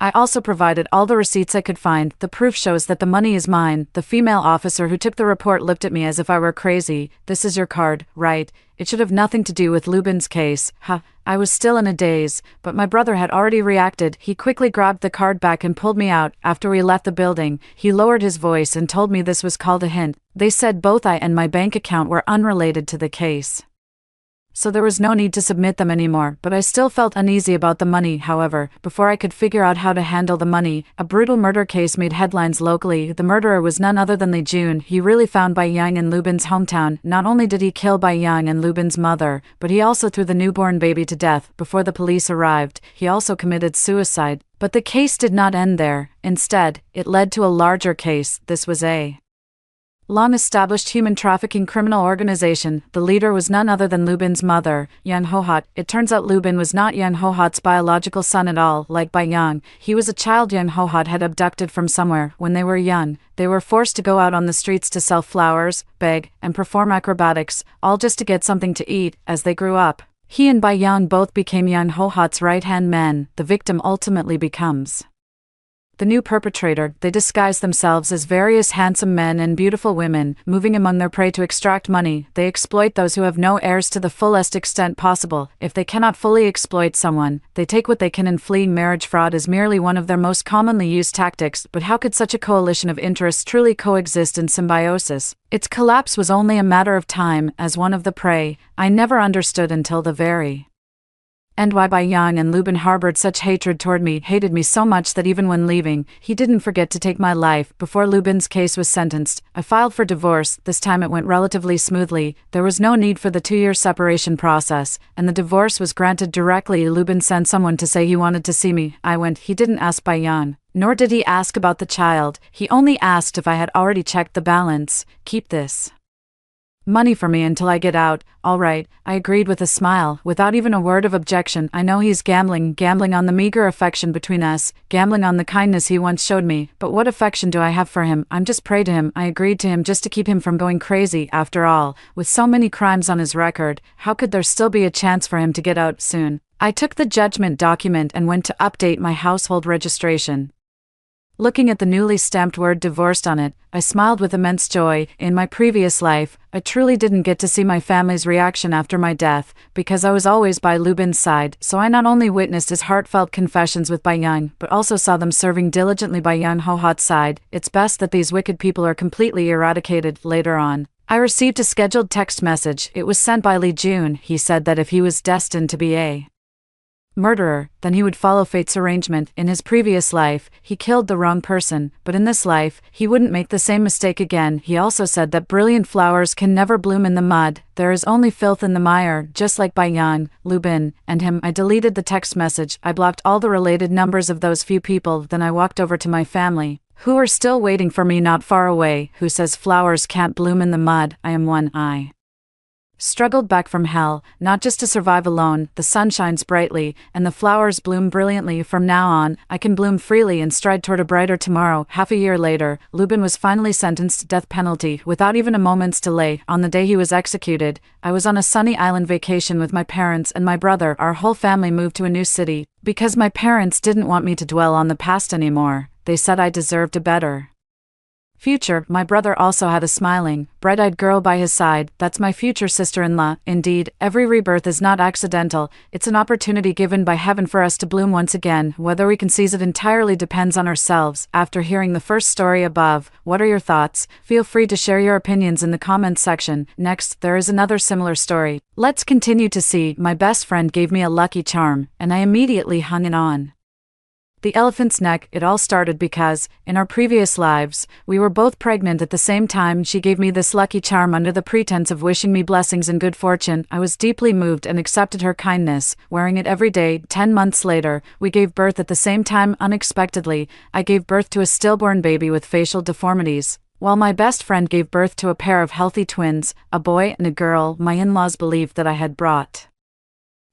I also provided all the receipts I could find. The proof shows that the money is mine. The female officer who took the report looked at me as if I were crazy. This is your card, right? It should have nothing to do with Lubin's case. I was still in a daze, but my brother had already reacted. He quickly grabbed the card back and pulled me out. After we left the building, he lowered his voice and told me this was called a hint. They said both I and my bank account were unrelated to the case, so there was no need to submit them anymore, but I still felt uneasy about the money. However, before I could figure out how to handle the money, a brutal murder case made headlines locally. The murderer was none other than Lee Jun. He really found Bai Yang in Lubin's hometown. Not only did he kill Bai Yang and Lubin's mother, but he also threw the newborn baby to death. Before the police arrived, he also committed suicide. But the case did not end there. Instead, it led to a larger case. This was a long-established human trafficking criminal organization. The leader was none other than Lubin's mother, Yan Hohat. It turns out Lubin was not Yan Hohat's biological son at all. Like Bai Yang, he was a child Yan Hohat had abducted from somewhere. When they were young, they were forced to go out on the streets to sell flowers, beg, and perform acrobatics, all just to get something to eat. As they grew up, he and Bai Yang both became Yan Hohat's right-hand men. The victim ultimately becomes the new perpetrator. They disguise themselves as various handsome men and beautiful women, moving among their prey to extract money. They exploit those who have no heirs to the fullest extent possible. If they cannot fully exploit someone, they take what they can, and fleeing marriage fraud is merely one of their most commonly used tactics. But how could such a coalition of interests truly coexist in symbiosis? Its collapse was only a matter of time. As one of the prey, I never understood until the very and why Bai Yang and Lubin harbored such hatred toward me, hated me so much that even when leaving, he didn't forget to take my life. Before Lubin's case was sentenced, I filed for divorce. This time it went relatively smoothly. There was no need for the 2-year separation process, and the divorce was granted directly. Lubin sent someone to say he wanted to see me. I went. He didn't ask Bai Yang, nor did he ask about the child. He only asked if I had already checked the balance. Keep this money for me until I get out. All right, I agreed with a smile, without even a word of objection. I know he's gambling on the meager affection between us, gambling on the kindness he once showed me, but what affection do I have for him? I'm just prey to him. I agreed to him just to keep him from going crazy. After all, with so many crimes on his record, how could there still be a chance for him to get out soon? I took the judgment document and went to update my household registration. Looking at the newly stamped word divorced on it, I smiled with immense joy. In my previous life, I truly didn't get to see my family's reaction after my death, because I was always by Lubin's side, so I not only witnessed his heartfelt confessions with Bai Yang, but also saw them serving diligently by Yan Hohat's side. It's best that these wicked people are completely eradicated. Later on, I received a scheduled text message. It was sent by Lee Jun. He said that if he was destined to be a murderer, then he would follow fate's arrangement. In his previous life, he killed the wrong person, but in this life, he wouldn't make the same mistake again. He also said that brilliant flowers can never bloom in the mud. There is only filth in the mire, just like Bai Yang, Lubin, and him. I deleted the text message. I blocked all the related numbers of those few people. Then I walked over to my family, who are still waiting for me not far away. Who says flowers can't bloom in the mud? I am one. I struggled back from hell, not just to survive alone. The sun shines brightly, and the flowers bloom brilliantly. From now on, I can bloom freely and stride toward a brighter tomorrow. Half a year later, Lubin was finally sentenced to death penalty, without even a moment's delay. On the day he was executed, I was on a sunny island vacation with my parents and my brother. Our whole family moved to a new city, because my parents didn't want me to dwell on the past anymore. They said I deserved a better Future, my brother also had a smiling, bright-eyed girl by his side. That's my future sister-in-law. Indeed, every rebirth is not accidental, it's an opportunity given by heaven for us to bloom once again. Whether we can seize it entirely depends on ourselves. After hearing the first story above, what are your thoughts? Feel free to share your opinions in the comments section. Next, there is another similar story. Let's continue to see. My best friend gave me a lucky charm, and I immediately hung it on. The elephant's neck. It all started because, in our previous lives, we were both pregnant at the same time. She gave me this lucky charm under the pretense of wishing me blessings and good fortune. I was deeply moved and accepted her kindness, wearing it every day. 10 months later, we gave birth at the same time. Unexpectedly, I gave birth to a stillborn baby with facial deformities. While my best friend gave birth to a pair of healthy twins, a boy and a girl, my in-laws believed that I had brought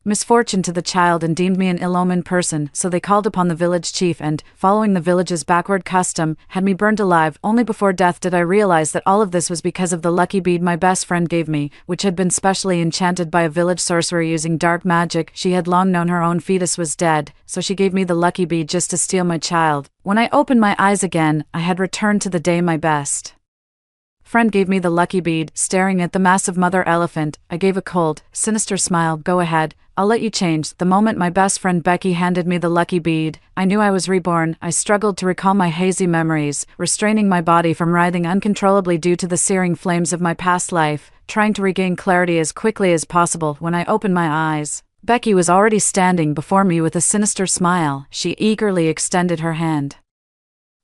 misfortune to the child and deemed me an ill-omened person, so they called upon the village chief and, following the village's backward custom, had me burned alive. Only before death did I realize that all of this was because of the lucky bead my best friend gave me, which had been specially enchanted by a village sorcerer using dark magic. She had long known her own fetus was dead, so she gave me the lucky bead just to steal my child. When I opened my eyes again, I had returned to the day my best friend gave me the lucky bead. Staring at the massive mother elephant, I gave a cold, sinister smile. Go ahead, I'll let you change. The moment my best friend Becky handed me the lucky bead, I knew I was reborn. I struggled to recall my hazy memories, restraining my body from writhing uncontrollably due to the searing flames of my past life, trying to regain clarity as quickly as possible. When I opened my eyes, Becky was already standing before me with a sinister smile. She eagerly extended her hand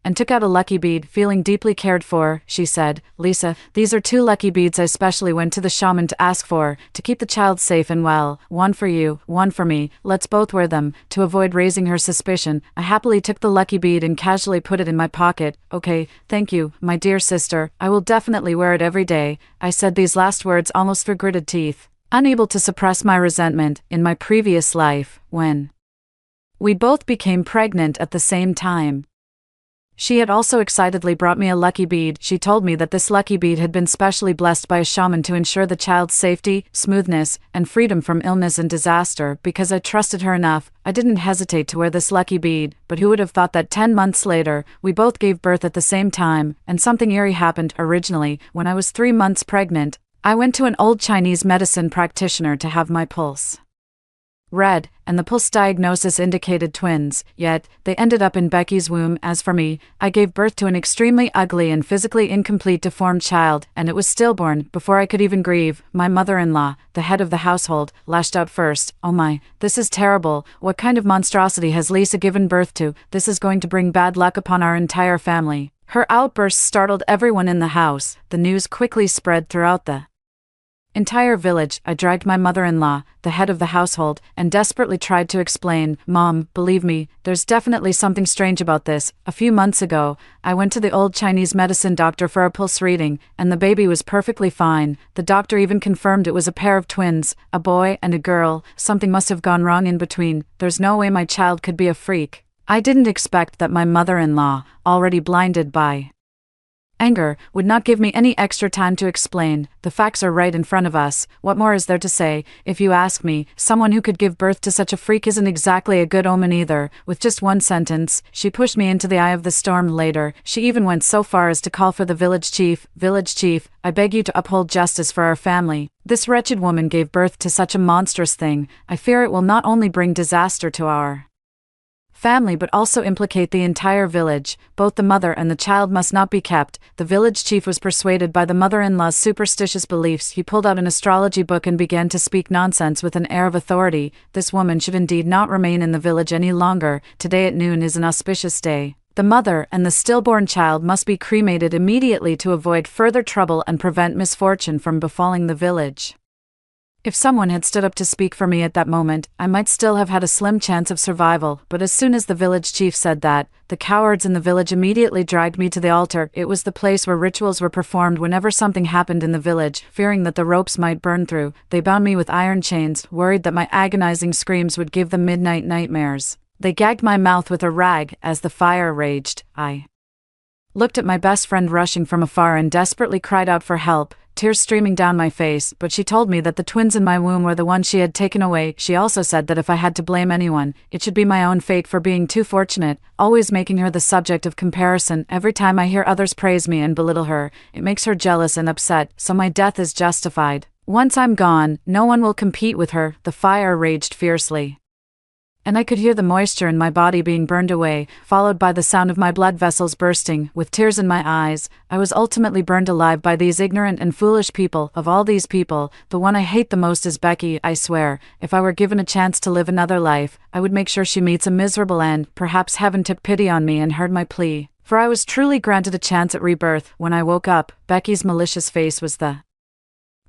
and took out a lucky bead. Feeling deeply cared for, she said, Lisa, these are 2 lucky beads I specially went to the shaman to ask for, to keep the child safe and well. One for you, one for me. Let's both wear them. To avoid raising her suspicion, I happily took the lucky bead and casually put it in my pocket. Okay, thank you, my dear sister. I will definitely wear it every day. I said these last words almost through gritted teeth, unable to suppress my resentment. In my previous life, when we both became pregnant at the same time, she had also excitedly brought me a lucky bead. She told me that this lucky bead had been specially blessed by a shaman to ensure the child's safety, smoothness, and freedom from illness and disaster. Because I trusted her enough, I didn't hesitate to wear this lucky bead. But who would have thought that 10 months later, we both gave birth at the same time, and something eerie happened. Originally, when I was 3 months pregnant, I went to an old Chinese medicine practitioner to have my pulse read, and the pulse diagnosis indicated twins, yet they ended up in Becky's womb. As for me, I gave birth to an extremely ugly and physically incomplete deformed child, and it was stillborn. Before I could even grieve, my mother-in-law, the head of the household, lashed out first. Oh my, this is terrible. What kind of monstrosity has Lisa given birth to? This is going to bring bad luck upon our entire family. Her outburst startled everyone in the house. The news quickly spread throughout the entire village. I dragged my mother-in-law, the head of the household, and desperately tried to explain. Mom, believe me, there's definitely something strange about this. A few months ago, I went to the old Chinese medicine doctor for a pulse reading, and the baby was perfectly fine. The doctor even confirmed it was a pair of twins, a boy and a girl. Something must have gone wrong in between. There's no way my child could be a freak. I didn't expect that my mother-in-law, already blinded by anger, would not give me any extra time to explain. The facts are right in front of us. What more is there to say? If you ask me, someone who could give birth to such a freak isn't exactly a good omen either. With just one sentence, she pushed me into the eye of the storm. Later, she even went so far as to call for the village chief. Village chief, I beg you to uphold justice for our family. This wretched woman gave birth to such a monstrous thing. I fear it will not only bring disaster to our family but also implicate the entire village. Both the mother and the child must not be kept. The village chief was persuaded by the mother-in-law's superstitious beliefs. He pulled out an astrology book and began to speak nonsense with an air of authority. This woman should indeed not remain in the village any longer. Today at noon is an auspicious day. The mother and the stillborn child must be cremated immediately to avoid further trouble and prevent misfortune from befalling the village. If someone had stood up to speak for me at that moment, I might still have had a slim chance of survival, but as soon as the village chief said that, the cowards in the village immediately dragged me to the altar. It was the place where rituals were performed whenever something happened in the village. Fearing that the ropes might burn through, they bound me with iron chains, worried that my agonizing screams would give them midnight nightmares. They gagged my mouth with a rag. As the fire raged, I looked at my best friend rushing from afar and desperately cried out for help. tears streaming down my face, but she told me that the twins in my womb were the ones she had taken away. She also said that if I had to blame anyone, it should be my own fate for being too fortunate, always making her the subject of comparison. Every time I hear others praise me and belittle her, it makes her jealous and upset, so my death is justified. Once I'm gone, no one will compete with her. The fire raged fiercely, and I could hear the moisture in my body being burned away, followed by the sound of my blood vessels bursting. With tears in my eyes, I was ultimately burned alive by these ignorant and foolish people. Of all these people, the one I hate the most is Becky. I swear, if I were given a chance to live another life, I would make sure she meets a miserable end. Perhaps heaven took pity on me and heard my plea, for I was truly granted a chance at rebirth. When I woke up, Becky's malicious face was the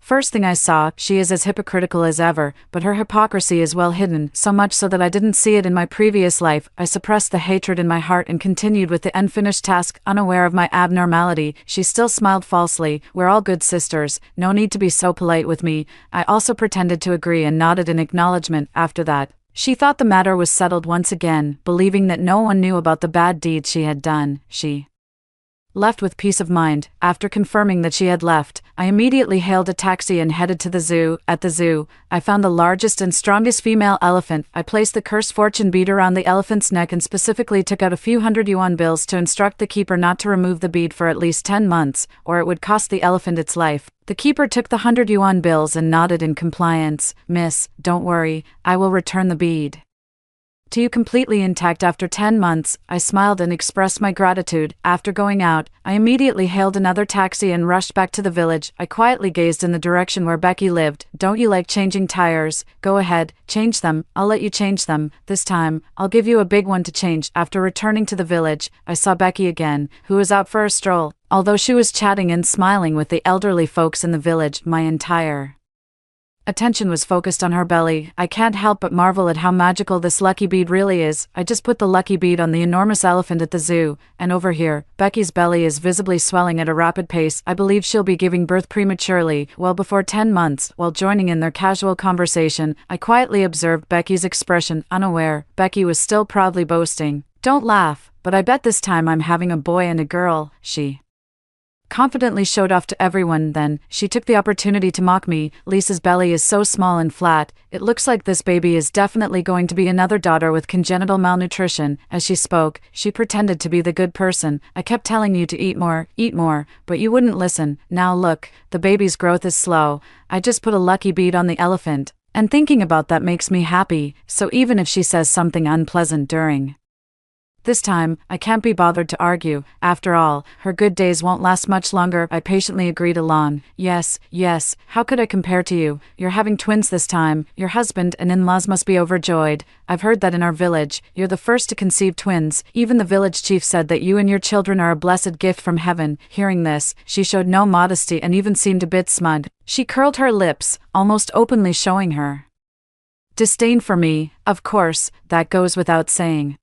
first thing I saw. She is as hypocritical as ever, but her hypocrisy is well hidden, so much so that I didn't see it in my previous life. I suppressed the hatred in my heart and continued with the unfinished task, unaware of my abnormality. She still smiled falsely. We're all good sisters, no need to be so polite with me. I also pretended to agree and nodded in acknowledgement. After that, she thought the matter was settled once again. Believing that no one knew about the bad deeds she had done, she left with peace of mind. After confirming that she had left, I immediately hailed a taxi and headed to the zoo. At the zoo, I found the largest and strongest female elephant. I placed the cursed fortune bead around the elephant's neck and specifically took out a few $100 bills to instruct the keeper not to remove the bead for at least 10 months, or it would cost the elephant its life. The keeper took the $100 bills and nodded in compliance. Miss, don't worry, I will return the bead to you completely intact after 10 months. I smiled and expressed my gratitude. After going out, I immediately hailed another taxi and rushed back to the village. I quietly gazed in the direction where Becky lived. Don't you like changing tires? Go ahead, change them. I'll let you change them. This time, I'll give you a big one to change. After returning to the village, I saw Becky again, who was out for a stroll. Although she was chatting and smiling with the elderly folks in the village, my entire attention was focused on her belly. I can't help but marvel at how magical this lucky bead really is. I just put the lucky bead on the enormous elephant at the zoo, and over here, Becky's belly is visibly swelling at a rapid pace. I believe she'll be giving birth prematurely, well before 10 months. While joining in their casual conversation, I quietly observed Becky's expression. Unaware, Becky was still proudly boasting. Don't laugh, but I bet this time I'm having a boy and a girl, she confidently showed off to everyone. Then, she took the opportunity to mock me. Lisa's belly is so small and flat, it looks like this baby is definitely going to be another daughter with congenital malnutrition. As she spoke, she pretended to be the good person. I kept telling you to eat more, but you wouldn't listen. Now look, the baby's growth is slow. I just put a lucky bead on the elephant, and thinking about that makes me happy, so even if she says something unpleasant during this time, I can't be bothered to argue. After all, her good days won't last much longer. I patiently agreed along. Yes, how could I compare to you? You're having twins this time. Your husband and in-laws must be overjoyed. I've heard that in our village, you're the first to conceive twins. Even the village chief said that you and your children are a blessed gift from heaven. Hearing this, she showed no modesty and even seemed a bit smug. She curled her lips, almost openly showing her disdain for me. Of course, that goes without saying.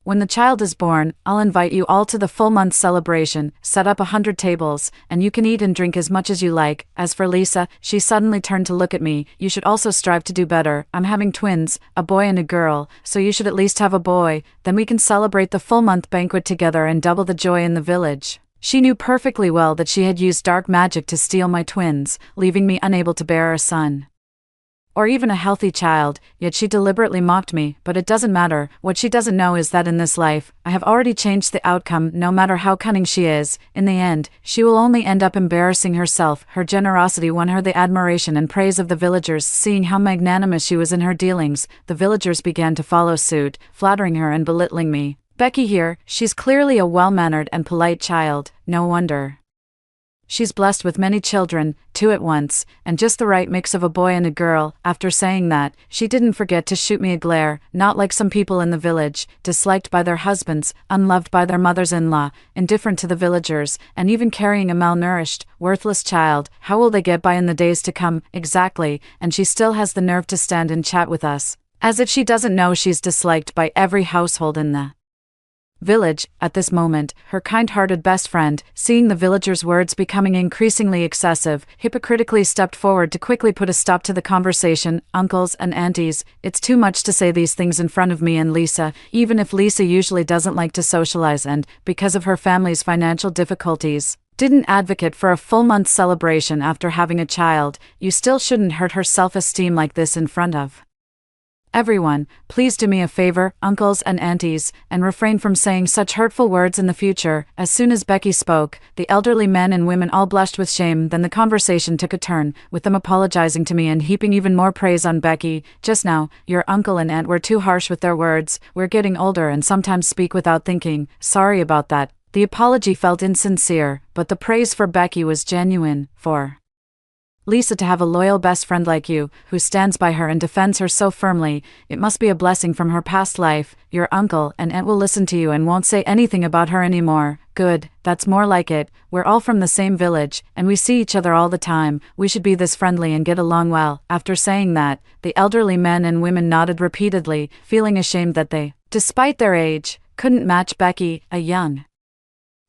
When the child is born, I'll invite you all to the full month celebration, set up 100 tables, and you can eat and drink as much as you like. As for Lisa, she suddenly turned to look at me. You should also strive to do better. I'm having twins, a boy and a girl, so you should at least have a boy. Then we can celebrate the full month banquet together and double the joy in the village. She knew perfectly well that she had used dark magic to steal my twins, leaving me unable to bear a son or even a healthy child, yet she deliberately mocked me. But it doesn't matter. What she doesn't know is that in this life, I have already changed the outcome. No matter how cunning she is, in the end, she will only end up embarrassing herself. Her generosity won her the admiration and praise of the villagers. Seeing how magnanimous she was in her dealings, the villagers began to follow suit, flattering her and belittling me. Becky here, she's clearly a well-mannered and polite child. No wonder she's blessed with many children, 2 at once, and just the right mix of a boy and a girl. After saying that, she didn't forget to shoot me a glare, not like some people in the village, disliked by their husbands, unloved by their mothers-in-law, indifferent to the villagers, and even carrying a malnourished, worthless child. How will they get by in the days to come? Exactly, and she still has the nerve to stand and chat with us, as if she doesn't know she's disliked by every household in the village. At this moment, her kind-hearted best friend, seeing the villagers' words becoming increasingly excessive, hypocritically stepped forward to quickly put a stop to the conversation. Uncles and aunties, it's too much to say these things in front of me and Lisa, even if Lisa usually doesn't like to socialize and, because of her family's financial difficulties, didn't advocate for a full month celebration after having a child, you still shouldn't hurt her self-esteem like this in front of everyone. Please do me a favor, uncles and aunties, and refrain from saying such hurtful words in the future. As soon as Becky spoke, the elderly men and women all blushed with shame. Then the conversation took a turn, with them apologizing to me and heaping even more praise on Becky. Just now, your uncle and aunt were too harsh with their words. We're getting older and sometimes speak without thinking. Sorry about that. The apology felt insincere, but the praise for Becky was genuine. For Lisa to have a loyal best friend like you, who stands by her and defends her so firmly, it must be a blessing from her past life. Your uncle and aunt will listen to you and won't say anything about her anymore. Good, that's more like it. We're all from the same village, and we see each other all the time. We should be this friendly and get along well. After saying that, the elderly men and women nodded repeatedly, feeling ashamed that they, despite their age, couldn't match Becky, a young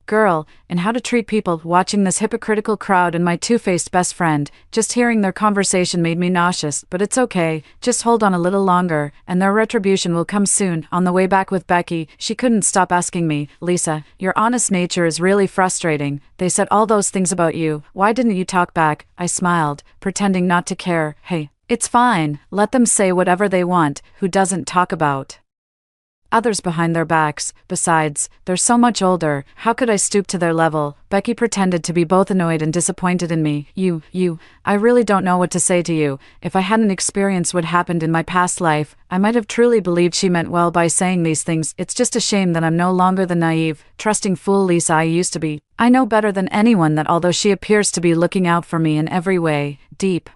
girl, and how to treat people. Watching this hypocritical crowd and my two-faced best friend, just hearing their conversation made me nauseous. But it's okay, just hold on a little longer, and their retribution will come soon. On the way back with Becky, she couldn't stop asking me, Lisa, your honest nature is really frustrating. They said all those things about you, why didn't you talk back? I smiled, pretending not to care. Hey, it's fine, let them say whatever they want. Who doesn't talk about others behind their backs? Besides, they're so much older, how could I stoop to their level? Becky pretended to be both annoyed and disappointed in me. I really don't know what to say to you. If I hadn't experienced what happened in my past life, I might have truly believed she meant well by saying these things. It's just a shame that I'm no longer the naive, trusting fool Lisa I used to be. I know better than anyone that although she appears to be looking out for me in every way, deep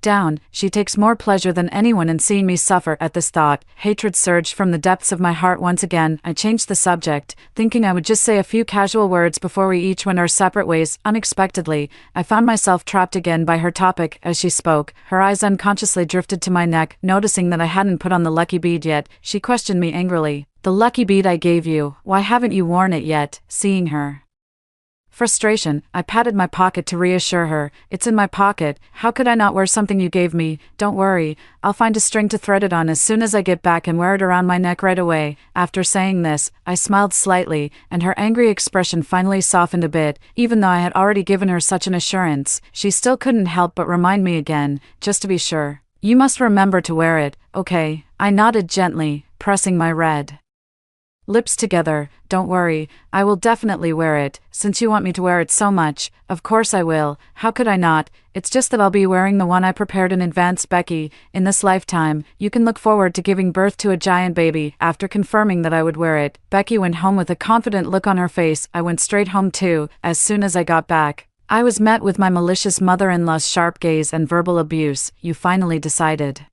down, she takes more pleasure than anyone in seeing me suffer. At this thought, hatred surged from the depths of my heart once again. I changed the subject, thinking I would just say a few casual words before we each went our separate ways. Unexpectedly, I found myself trapped again by her topic. As she spoke, her eyes unconsciously drifted to my neck. Noticing that I hadn't put on the lucky bead yet, she questioned me angrily. The lucky bead I gave you, why haven't you worn it yet? Seeing her frustration, I patted my pocket to reassure her. It's in my pocket, how could I not wear something you gave me? Don't worry, I'll find a string to thread it on as soon as I get back and wear it around my neck right away. After saying this, I smiled slightly, and her angry expression finally softened a bit. Even though I had already given her such an assurance, she still couldn't help but remind me again, just to be sure. You must remember to wear it, okay? I nodded gently, pressing my red lips together. Don't worry, I will definitely wear it, since you want me to wear it so much. Of course I will, how could I not? It's just that I'll be wearing the one I prepared in advance. Becky, in this lifetime, you can look forward to giving birth to a giant baby. After confirming that I would wear it, Becky went home with a confident look on her face. I went straight home too. As soon as I got back, I was met with my malicious mother-in-law's sharp gaze and verbal abuse. You finally decided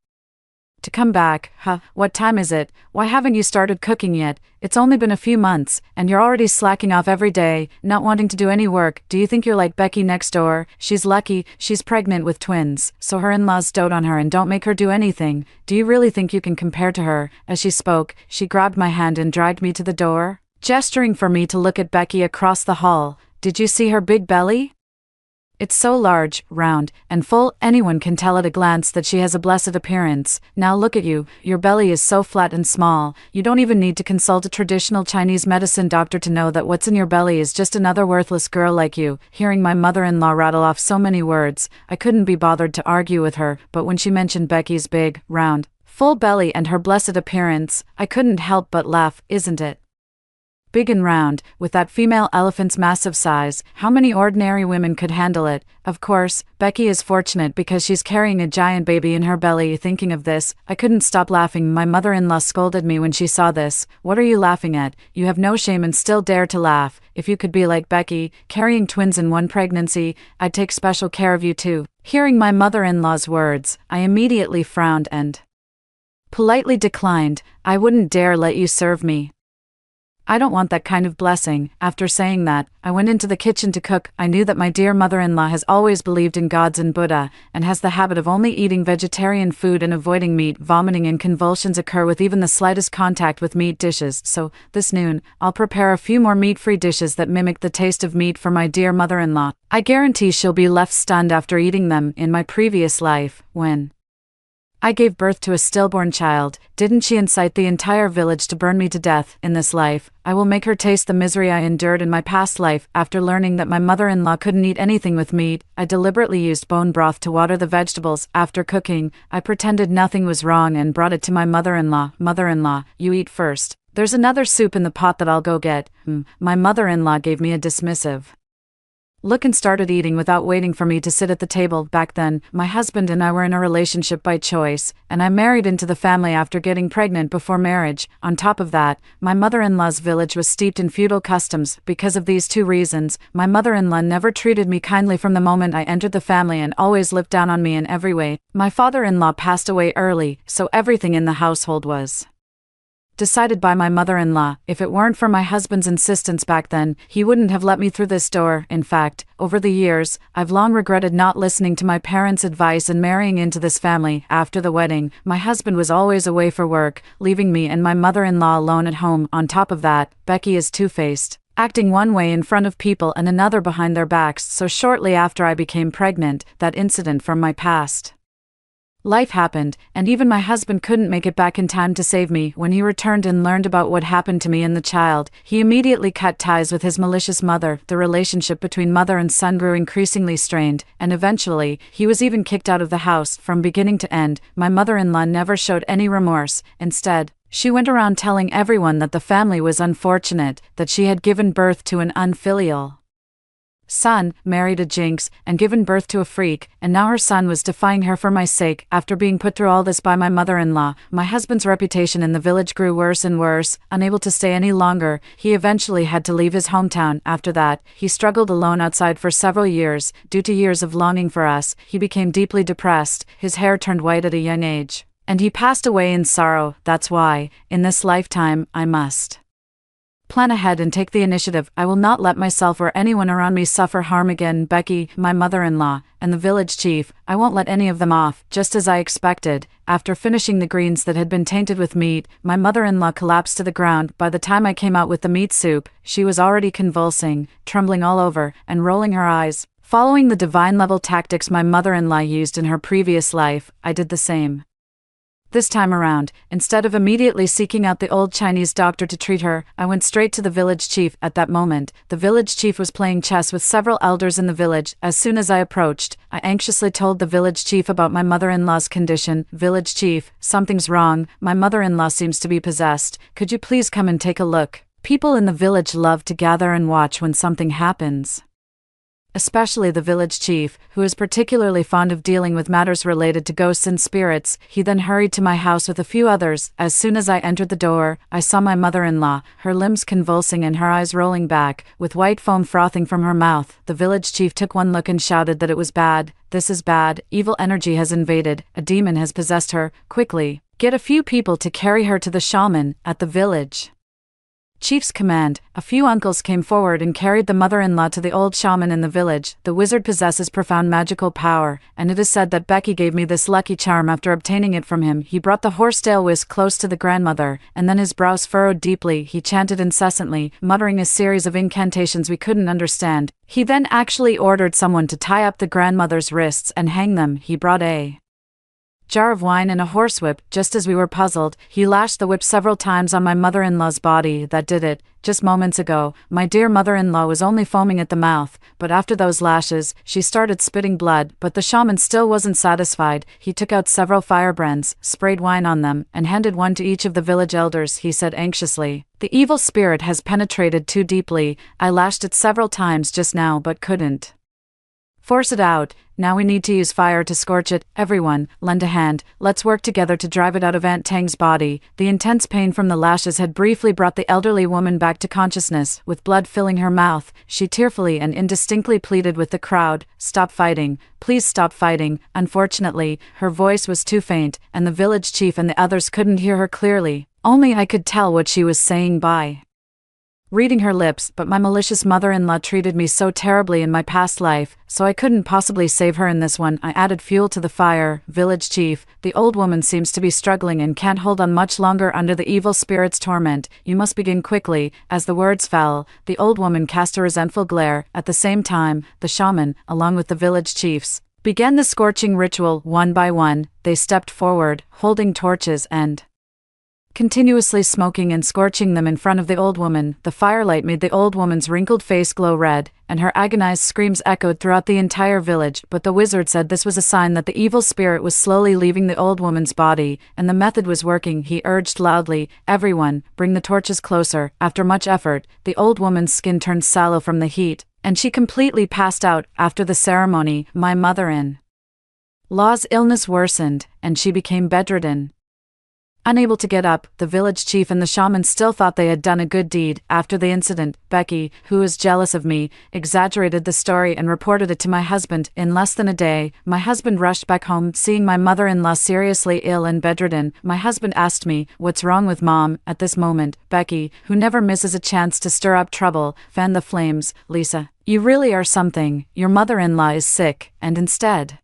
to come back, huh? What time is it? Why haven't you started cooking yet? It's only been a few months, and you're already slacking off every day, not wanting to do any work. Do you think you're like Becky next door? She's lucky, she's pregnant with twins, so her in-laws dote on her and don't make her do anything. Do you really think you can compare to her? As she spoke, she grabbed my hand and dragged me to the door, gesturing for me to look at Becky across the hall. Did you see her big belly? It's so large, round, and full, anyone can tell at a glance that she has a blessed appearance. Now look at you, your belly is so flat and small, you don't even need to consult a traditional Chinese medicine doctor to know that what's in your belly is just another worthless girl like you. Hearing my mother-in-law rattle off so many words, I couldn't be bothered to argue with her, but when she mentioned Becky's big, round, full belly and her blessed appearance, I couldn't help but laugh. Isn't it big and round, with that female elephant's massive size? How many ordinary women could handle it? Of course, Becky is fortunate because she's carrying a giant baby in her belly. Thinking of this, I couldn't stop laughing. My mother-in-law scolded me when she saw this. What are you laughing at? You have no shame and still dare to laugh. If you could be like Becky, carrying twins in one pregnancy, I'd take special care of you too. Hearing my mother-in-law's words, I immediately frowned and politely declined. I wouldn't dare let you serve me. I don't want that kind of blessing. After saying that, I went into the kitchen to cook. I knew that my dear mother-in-law has always believed in gods and Buddha, and has the habit of only eating vegetarian food and avoiding meat. Vomiting and convulsions occur with even the slightest contact with meat dishes, so, this noon, I'll prepare a few more meat-free dishes that mimic the taste of meat for my dear mother-in-law. I guarantee she'll be left stunned after eating them. In my previous life, when I gave birth to a stillborn child. Didn't she incite the entire village to burn me to death in this life? I will make her taste the misery I endured in my past life. After learning that my mother-in-law couldn't eat anything with meat, I deliberately used bone broth to water the vegetables. After cooking, I pretended nothing was wrong and brought it to my mother-in-law. Mother-in-law, you eat first. There's another soup in the pot that I'll go get. My mother-in-law gave me a dismissive look and started eating without waiting for me to sit at the table. Back then, my husband and I were in a relationship by choice, and I married into the family after getting pregnant before marriage. On top of that, my mother-in-law's village was steeped in feudal customs. Because of these two reasons, my mother-in-law never treated me kindly from the moment I entered the family and always looked down on me in every way. My father-in-law passed away early, so everything in the household was decided by my mother-in-law. If it weren't for my husband's insistence back then, he wouldn't have let me through this door. In fact, over the years, I've long regretted not listening to my parents' advice and marrying into this family. After the wedding, my husband was always away for work, leaving me and my mother-in-law alone at home. On top of that, Becky is two-faced, acting one way in front of people and another behind their backs. So shortly after I became pregnant, that incident from my past life happened, and even my husband couldn't make it back in time to save me. When he returned and learned about what happened to me and the child, he immediately cut ties with his malicious mother. The relationship between mother and son grew increasingly strained, and eventually, he was even kicked out of the house. From beginning to end, my mother-in-law never showed any remorse. Instead, she went around telling everyone that the family was unfortunate, that she had given birth to an unfilial son, married a jinx, and given birth to a freak, and now her son was defying her for my sake. After being put through all this by my mother-in-law, my husband's reputation in the village grew worse and worse. Unable to stay any longer, he eventually had to leave his hometown. After that, he struggled alone outside for several years. Due to years of longing for us, he became deeply depressed, his hair turned white at a young age, and he passed away in sorrow. That's why, in this lifetime, I must plan ahead and take the initiative. I will not let myself or anyone around me suffer harm again. Becky, my mother-in-law, and the village chief, I won't let any of them off. Just as I expected, after finishing the greens that had been tainted with meat, my mother-in-law collapsed to the ground. By the time I came out with the meat soup, she was already convulsing, trembling all over, and rolling her eyes. Following the divine-level tactics my mother-in-law used in her previous life, I did the same. This time around, instead of immediately seeking out the old Chinese doctor to treat her, I went straight to the village chief. At that moment, the village chief was playing chess with several elders in the village. As soon as I approached, I anxiously told the village chief about my mother-in-law's condition. Village chief, something's wrong. My mother-in-law seems to be possessed. Could you please come and take a look? People in the village love to gather and watch when something happens, especially the village chief, who is particularly fond of dealing with matters related to ghosts and spirits. He then hurried to my house with a few others. As soon as I entered the door, I saw my mother-in-law, her limbs convulsing and her eyes rolling back, with white foam frothing from her mouth. The village chief took one look and shouted that it was bad. This is bad. Evil energy has invaded. A demon has possessed her. Quickly, get a few people to carry her to the shaman. At the village chief's command, a few uncles came forward and carried the mother-in-law to the old shaman in the village. The wizard possesses profound magical power, and it is said that Becky gave me this lucky charm after obtaining it from him. He brought the horsetail whisk close to the grandmother, and then his brows furrowed deeply. He chanted incessantly, muttering a series of incantations we couldn't understand. He then actually ordered someone to tie up the grandmother's wrists and hang them. He brought a jar of wine and a horsewhip. Just as we were puzzled, he lashed the whip several times on my mother-in-law's body. That did it. Just moments ago, my dear mother-in-law was only foaming at the mouth, but after those lashes, she started spitting blood. But the shaman still wasn't satisfied. He took out several firebrands, sprayed wine on them, and handed one to each of the village elders. He said anxiously, "The evil spirit has penetrated too deeply. I lashed it several times just now but couldn't force it out. Now we need to use fire to scorch it. Everyone, lend a hand. Let's work together to drive it out of Aunt Tang's body." The intense pain from the lashes had briefly brought the elderly woman back to consciousness. With blood filling her mouth, she tearfully and indistinctly pleaded with the crowd, "Stop fighting. Please stop fighting." Unfortunately, her voice was too faint, and the village chief and the others couldn't hear her clearly. Only I could tell what she was saying by reading her lips. But my malicious mother-in-law treated me so terribly in my past life, so I couldn't possibly save her in this one. I added fuel to the fire. "Village chief, the old woman seems to be struggling and can't hold on much longer under the evil spirit's torment. You must begin quickly." As the words fell, the old woman cast a resentful glare. At the same time, the shaman, along with the village chiefs, began the scorching ritual. One by one, they stepped forward, holding torches and continuously smoking and scorching them in front of the old woman. The firelight made the old woman's wrinkled face glow red, and her agonized screams echoed throughout the entire village. But the wizard said this was a sign that the evil spirit was slowly leaving the old woman's body, and the method was working. He urged loudly, "Everyone, bring the torches closer." After much effort, the old woman's skin turned sallow from the heat, and she completely passed out. After the ceremony, my mother-in-law's illness worsened, and she became bedridden. Unable to get up, the village chief and the shaman still thought they had done a good deed. After the incident, Becky, who was jealous of me, exaggerated the story and reported it to my husband. In less than a day, my husband rushed back home, seeing my mother-in-law seriously ill and bedridden. My husband asked me, "What's wrong with Mom?" At this moment, Becky, who never misses a chance to stir up trouble, fanned the flames. "Lisa, you really are something. Your mother-in-law is sick, and instead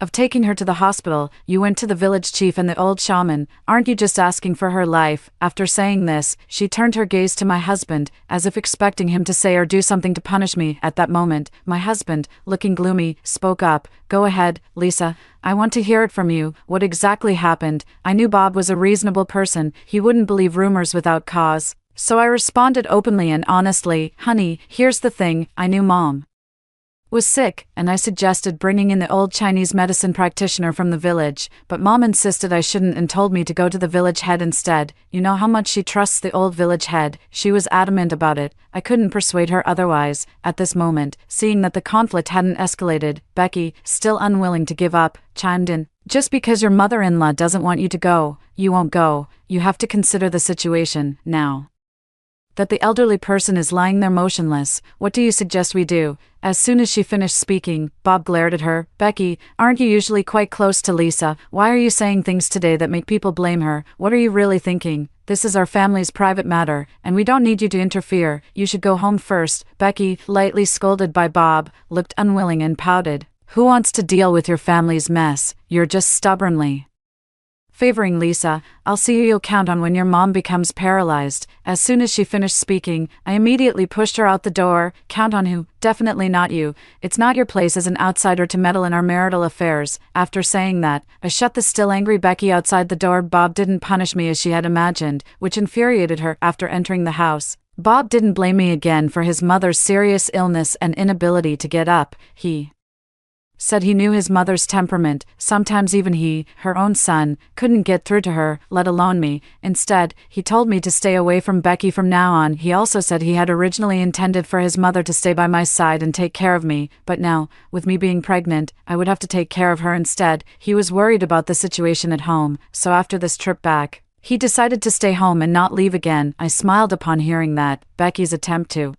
of taking her to the hospital, you went to the village chief and the old shaman. Aren't you just asking for her life?" After saying this, she turned her gaze to my husband, as if expecting him to say or do something to punish me. At that moment, my husband, looking gloomy, spoke up. "Go ahead, Lisa. I want to hear it from you. What exactly happened?" I knew Bob was a reasonable person. He wouldn't believe rumors without cause. So I responded openly and honestly, "Honey, here's the thing. I knew Mom was sick, and I suggested bringing in the old Chinese medicine practitioner from the village, but Mom insisted I shouldn't and told me to go to the village head instead. You know how much she trusts the old village head. She was adamant about it. I couldn't persuade her otherwise." At this moment, seeing that the conflict hadn't escalated, Becky, still unwilling to give up, chimed in. "Just because your mother-in-law doesn't want you to go, you won't go. You have to consider the situation now that the elderly person is lying there motionless. What do you suggest we do?" As soon as she finished speaking, Bob glared at her. "Becky, aren't you usually quite close to Lisa? Why are you saying things today that make people blame her? What are you really thinking? This is our family's private matter, and we don't need you to interfere. You should go home first." Becky, lightly scolded by Bob, looked unwilling and pouted. "Who wants to deal with your family's mess? You're just stubbornly favoring Lisa. I'll see who you'll count on when your mom becomes paralyzed." As soon as she finished speaking, I immediately pushed her out the door. "Count on who? Definitely not you. It's not your place as an outsider to meddle in our marital affairs." After saying that, I shut the still angry Becky outside the door. Bob didn't punish me as she had imagined, which infuriated her. After entering the house, Bob didn't blame me again for his mother's serious illness and inability to get up. He said he knew his mother's temperament. Sometimes even he, her own son, couldn't get through to her, let alone me. Instead, he told me to stay away from Becky from now on. He also said he had originally intended for his mother to stay by my side and take care of me, but now, with me being pregnant, I would have to take care of her instead. He was worried about the situation at home, so after this trip back, he decided to stay home and not leave again. I smiled upon hearing that. Becky's attempt to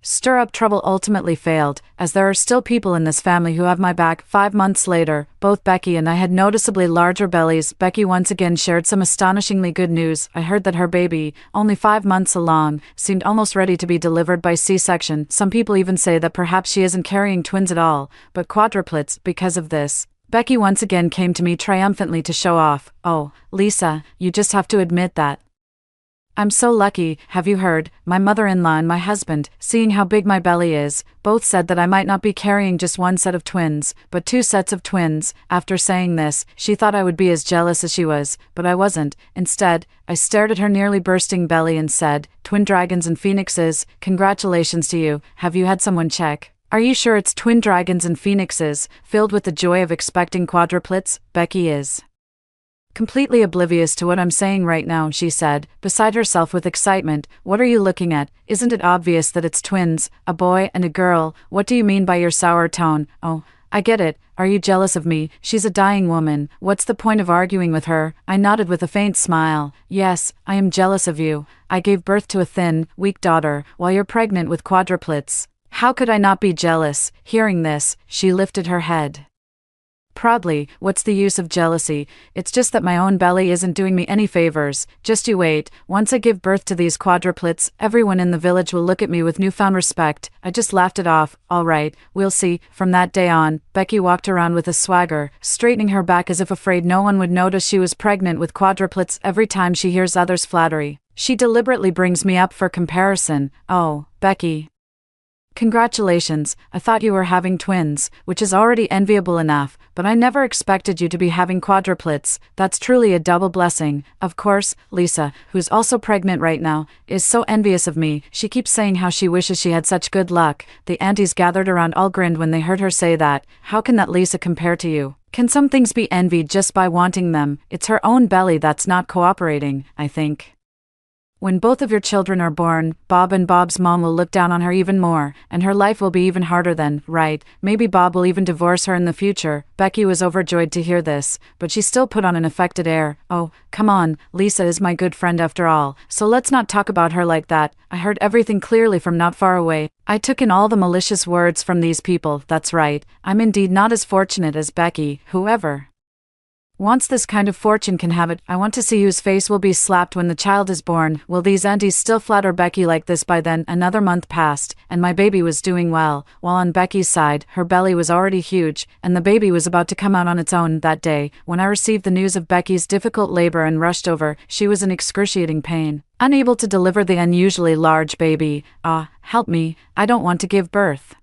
stir up trouble ultimately failed, as there are still people in this family who have my back. 5 months later, both Becky and I had noticeably larger bellies. Becky once again shared some astonishingly good news. I heard that her baby, only 5 months along, seemed almost ready to be delivered by C-section. Some people even say that perhaps she isn't carrying twins at all, but quadruplets. Because of this, Becky once again came to me triumphantly to show off. "Oh, Lisa, you just have to admit that I'm so lucky. Have you heard? My mother-in-law and my husband, seeing how big my belly is, both said that I might not be carrying just one set of twins, but 2 sets of twins." After saying this, she thought I would be as jealous as she was, but I wasn't. Instead, I stared at her nearly bursting belly and said, "Twin dragons and phoenixes, congratulations to you. Have you had someone check? Are you sure it's twin dragons and phoenixes?" Filled with the joy of expecting quadruplets, Becky is completely oblivious to what I'm saying right now, she said, beside herself with excitement. "What are you looking at? Isn't it obvious that it's twins, a boy and a girl? What do you mean by your sour tone?" "Oh, I get it. Are you jealous of me? She's a dying woman. What's the point of arguing with her?" I nodded with a faint smile. "Yes, I am jealous of you. I gave birth to a thin, weak daughter, while you're pregnant with quadruplets. How could I not be jealous?" Hearing this, she lifted her head proudly. "What's the use of jealousy? It's just that my own belly isn't doing me any favors. Just you wait. Once I give birth to these quadruplets, everyone in the village will look at me with newfound respect." I just laughed it off. "All right, we'll see." From that day on, Becky walked around with a swagger, straightening her back as if afraid no one would notice she was pregnant with quadruplets. Every time she hears others' flattery, she deliberately brings me up for comparison. "Oh, Becky, Congratulations, I thought you were having twins, which is already enviable enough, but I never expected you to be having quadruplets. That's truly a double blessing. Of course, Lisa, who's also pregnant right now, is so envious of me. She keeps saying how she wishes she had such good luck. The aunties gathered around all grinned when they heard her say that. How can that Lisa compare to you? Can some things be envied just by wanting them? It's her own belly that's not cooperating, I think. When both of your children are born, Bob and Bob's mom will look down on her even more, and her life will be even harder then, right? Maybe Bob will even divorce her in the future. Becky was overjoyed to hear this, but she still put on an affected air. Oh, come on, Lisa is my good friend after all, so let's not talk about her like that. I heard everything clearly from not far away. I took in all the malicious words from these people, that's right. I'm indeed not as fortunate as Becky, whoever wants this kind of fortune can have it. I want to see whose face will be slapped when the child is born. Will these aunties still flatter Becky like this? By then, another month passed, and my baby was doing well, while on Becky's side, her belly was already huge, and the baby was about to come out on its own. That day, when I received the news of Becky's difficult labor and rushed over, she was in excruciating pain, unable to deliver the unusually large baby. Help me, I don't want to give birth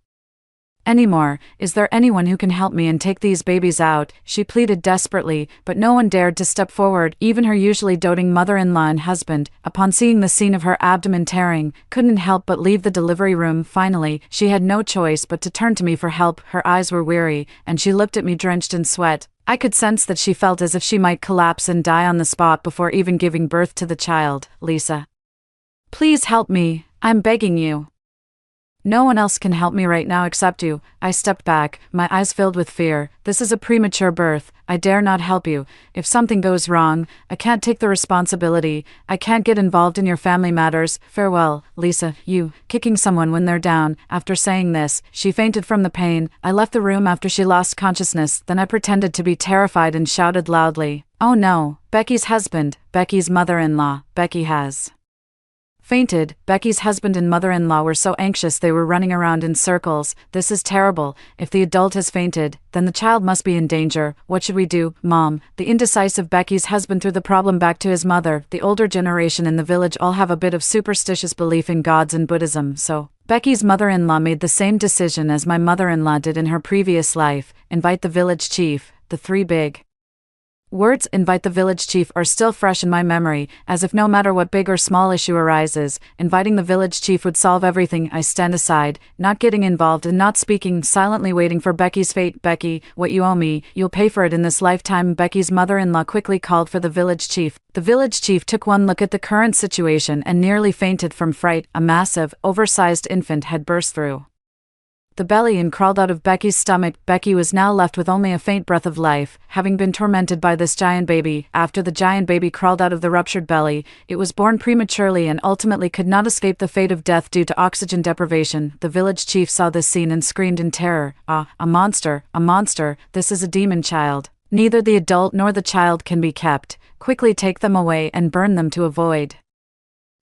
anymore. Is there anyone who can help me and take these babies out? She pleaded desperately, but no one dared to step forward. Even her usually doting mother-in-law and husband, upon seeing the scene of her abdomen tearing, couldn't help but leave the delivery room. Finally, she had no choice but to turn to me for help. Her eyes were weary, and she looked at me drenched in sweat. I could sense that she felt as if she might collapse and die on the spot before even giving birth to the child. Lisa, please help me. I'm begging you. No one else can help me right now except you. I stepped back, my eyes filled with fear. This is a premature birth. I dare not help you. If something goes wrong, I can't take the responsibility. I can't get involved in your family matters. Farewell, Lisa. You, kicking someone when they're down. After saying this, she fainted from the pain. I left the room after she lost consciousness. Then I pretended to be terrified and shouted loudly, "Oh no, Becky's husband, Becky's mother-in-law, Becky has fainted." Becky's husband and mother-in-law were so anxious they were running around in circles. This is terrible. If the adult has fainted, then the child must be in danger. What should we do, Mom? The indecisive Becky's husband threw the problem back to his mother. The older generation in the village all have a bit of superstitious belief in gods and Buddhism, so Becky's mother-in-law made the same decision as my mother-in-law did in her previous life: invite the village chief. The three big words "invite the village chief" are still fresh in my memory, as if no matter what big or small issue arises, inviting the village chief would solve everything. I stand aside, not getting involved and not speaking, silently waiting for Becky's fate. "Becky, what you owe me, you'll pay for it in this lifetime." Becky's mother-in-law quickly called for the village chief. The village chief took one look at the current situation and nearly fainted from fright. A massive, oversized infant had burst through the belly and crawled out of Becky's stomach. Becky was now left with only a faint breath of life, having been tormented by this giant baby. After the giant baby crawled out of the ruptured belly, it was born prematurely and ultimately could not escape the fate of death due to oxygen deprivation. The village chief saw this scene and screamed in terror, a monster, a monster, this is a demon child. Neither the adult nor the child can be kept. Quickly take them away and burn them to avoid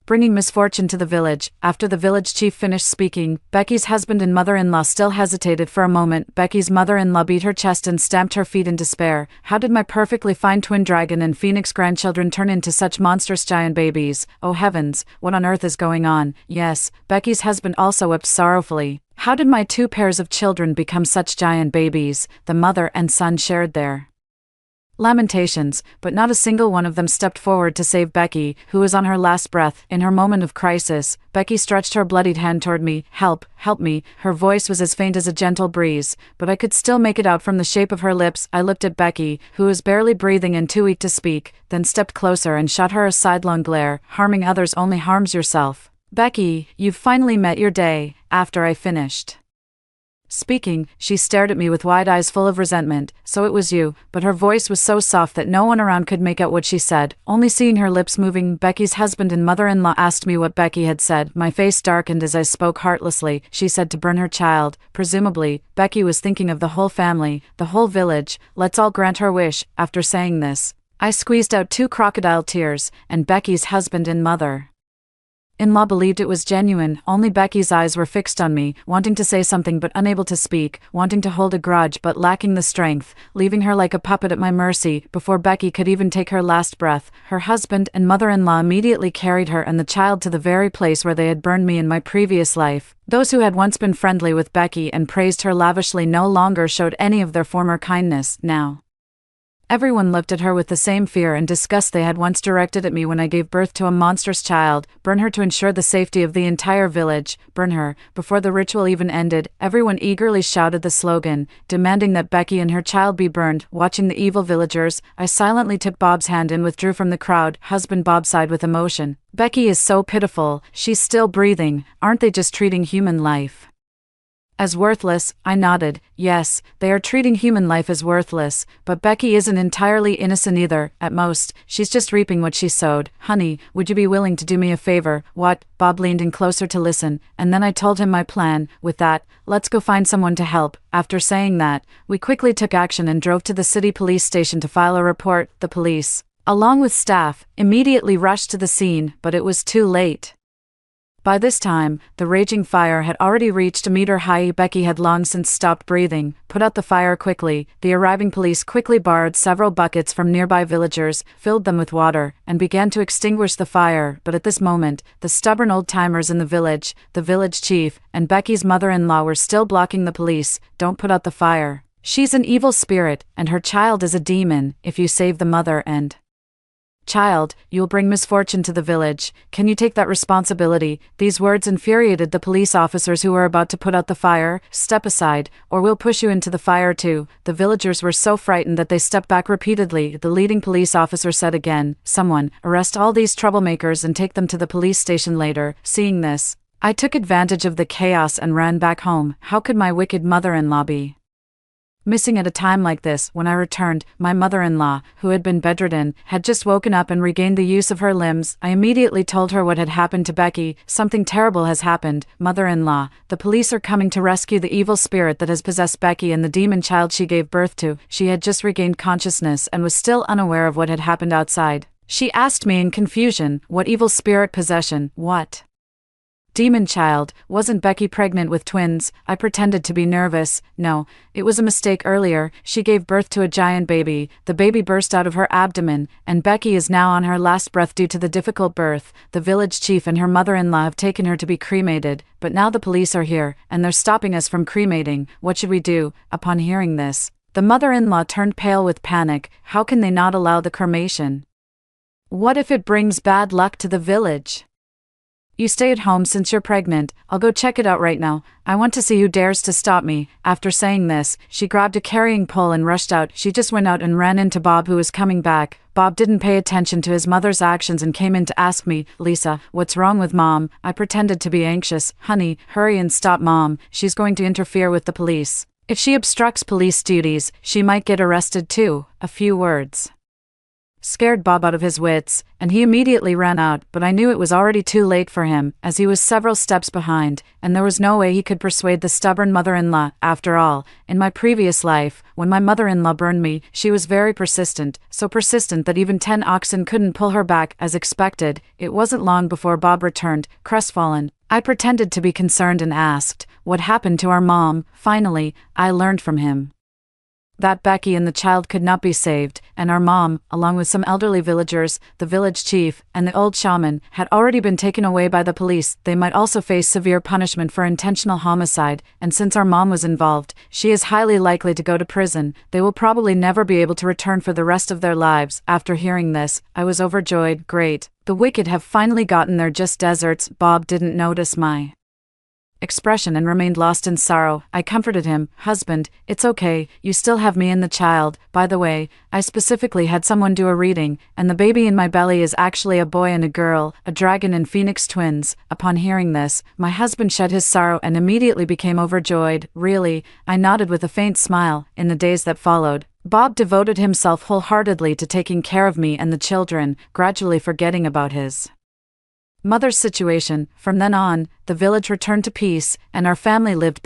bringing misfortune to the village." After the village chief finished speaking, Becky's husband and mother-in-law still hesitated for a moment. Becky's mother-in-law beat her chest and stamped her feet in despair. How did my perfectly fine twin dragon and phoenix grandchildren turn into such monstrous giant babies? Oh heavens, what on earth is going on? Yes, Becky's husband also wept sorrowfully. How did my two pairs of children become such giant babies? The mother and son shared their lamentations, but not a single one of them stepped forward to save Becky, who was on her last breath. In her moment of crisis, Becky stretched her bloodied hand toward me. "Help, help me." Her voice was as faint as a gentle breeze, but I could still make it out from the shape of her lips. I looked at Becky, who was barely breathing and too weak to speak, then stepped closer and shot her a sidelong glare. "Harming others only harms yourself. Becky, you've finally met your day." After I finished speaking, she stared at me with wide eyes full of resentment. "So it was you," but her voice was so soft that no one around could make out what she said, only seeing her lips moving. Becky's husband and mother-in-law asked me what Becky had said. My face darkened as I spoke heartlessly. She said to burn her child. Presumably, Becky was thinking of the whole family, the whole village. Let's all grant her wish. After saying this, I squeezed out 2 crocodile tears, and Becky's husband and mother In-law believed it was genuine, only Becky's eyes were fixed on me, wanting to say something but unable to speak, wanting to hold a grudge but lacking the strength, leaving her like a puppet at my mercy. Before Becky could even take her last breath, her husband and mother-in-law immediately carried her and the child to the very place where they had burned me in my previous life. Those who had once been friendly with Becky and praised her lavishly no longer showed any of their former kindness. Now everyone looked at her with the same fear and disgust they had once directed at me when I gave birth to a monstrous child. Burn her to ensure the safety of the entire village. Burn her. Before the ritual even ended, everyone eagerly shouted the slogan, demanding that Becky and her child be burned. Watching the evil villagers, I silently took Bob's hand and withdrew from the crowd. Husband Bob sighed with emotion. Becky is so pitiful. She's still breathing. Aren't they just treating human life as worthless? I nodded. Yes, they are treating human life as worthless, but Becky isn't entirely innocent either. At most, she's just reaping what she sowed. Honey, would you be willing to do me a favor? What? Bob leaned in closer to listen, and then I told him my plan. With that, let's go find someone to help. After saying that, we quickly took action and drove to the city police station to file a report. The police, along with staff, immediately rushed to the scene, but it was too late. By this time, the raging fire had already reached a meter high. Becky had long since stopped breathing. Put out the fire quickly. The arriving police quickly borrowed several buckets from nearby villagers, filled them with water, and began to extinguish the fire. But at this moment, the stubborn old-timers in the village chief, and Becky's mother-in-law were still blocking the police. Don't put out the fire. She's an evil spirit, and her child is a demon. If you save the mother and child, you'll bring misfortune to the village. Can you take that responsibility? These words infuriated the police officers who were about to put out the fire. Step aside, or we'll push you into the fire too. The villagers were so frightened that they stepped back repeatedly. The leading police officer said again, someone, arrest all these troublemakers and take them to the police station later. Seeing this, I took advantage of the chaos and ran back home. How could my wicked mother-in-law be missing at a time like this? When I returned, my mother-in-law, who had been bedridden, had just woken up and regained the use of her limbs. I immediately told her what had happened to Becky. Something terrible has happened, mother-in-law. The police are coming to rescue the evil spirit that has possessed Becky and the demon child she gave birth to. She had just regained consciousness and was still unaware of what had happened outside. She asked me in confusion, what evil spirit possession? What demon child? Wasn't Becky pregnant with twins? I pretended to be nervous. No, it was a mistake earlier. She gave birth to a giant baby. The baby burst out of her abdomen, and Becky is now on her last breath due to the difficult birth. The village chief and her mother-in-law have taken her to be cremated, but now the police are here, and they're stopping us from cremating. What should we do? Upon hearing this, the mother-in-law turned pale with panic. How can they not allow the cremation? What if it brings bad luck to the village? You stay at home since you're pregnant. I'll go check it out right now. I want to see who dares to stop me. After saying this, she grabbed a carrying pole and rushed out. She just went out and ran into Bob, who was coming back. Bob didn't pay attention to his mother's actions and came in to ask me, Lisa, what's wrong with Mom? I pretended to be anxious. Honey, hurry and stop Mom. She's going to interfere with the police. If she obstructs police duties, she might get arrested too. A few words scared Bob out of his wits, and he immediately ran out, but I knew it was already too late for him, as he was several steps behind, and there was no way he could persuade the stubborn mother-in-law. After all, in my previous life, when my mother-in-law burned me, she was very persistent, so persistent that even 10 oxen couldn't pull her back. As expected, it wasn't long before Bob returned, crestfallen. I pretended to be concerned and asked, what happened to our mom? Finally, I learned from him that Becky and the child could not be saved, and our mom, along with some elderly villagers, the village chief, and the old shaman, had already been taken away by the police. They might also face severe punishment for intentional homicide, and since our mom was involved, she is highly likely to go to prison. They will probably never be able to return for the rest of their lives. After hearing this, I was overjoyed. Great. The wicked have finally gotten their just desserts. Bob didn't notice my expression and remained lost in sorrow. I comforted him. Husband, it's okay, you still have me and the child. By the way, I specifically had someone do a reading, and the baby in my belly is actually a boy and a girl, a dragon and phoenix twins. Upon hearing this, my husband shed his sorrow and immediately became overjoyed. Really? I nodded with a faint smile. In the days that followed, Bob devoted himself wholeheartedly to taking care of me and the children, gradually forgetting about his mother's situation. From then on, the village returned to peace, and our family lived better.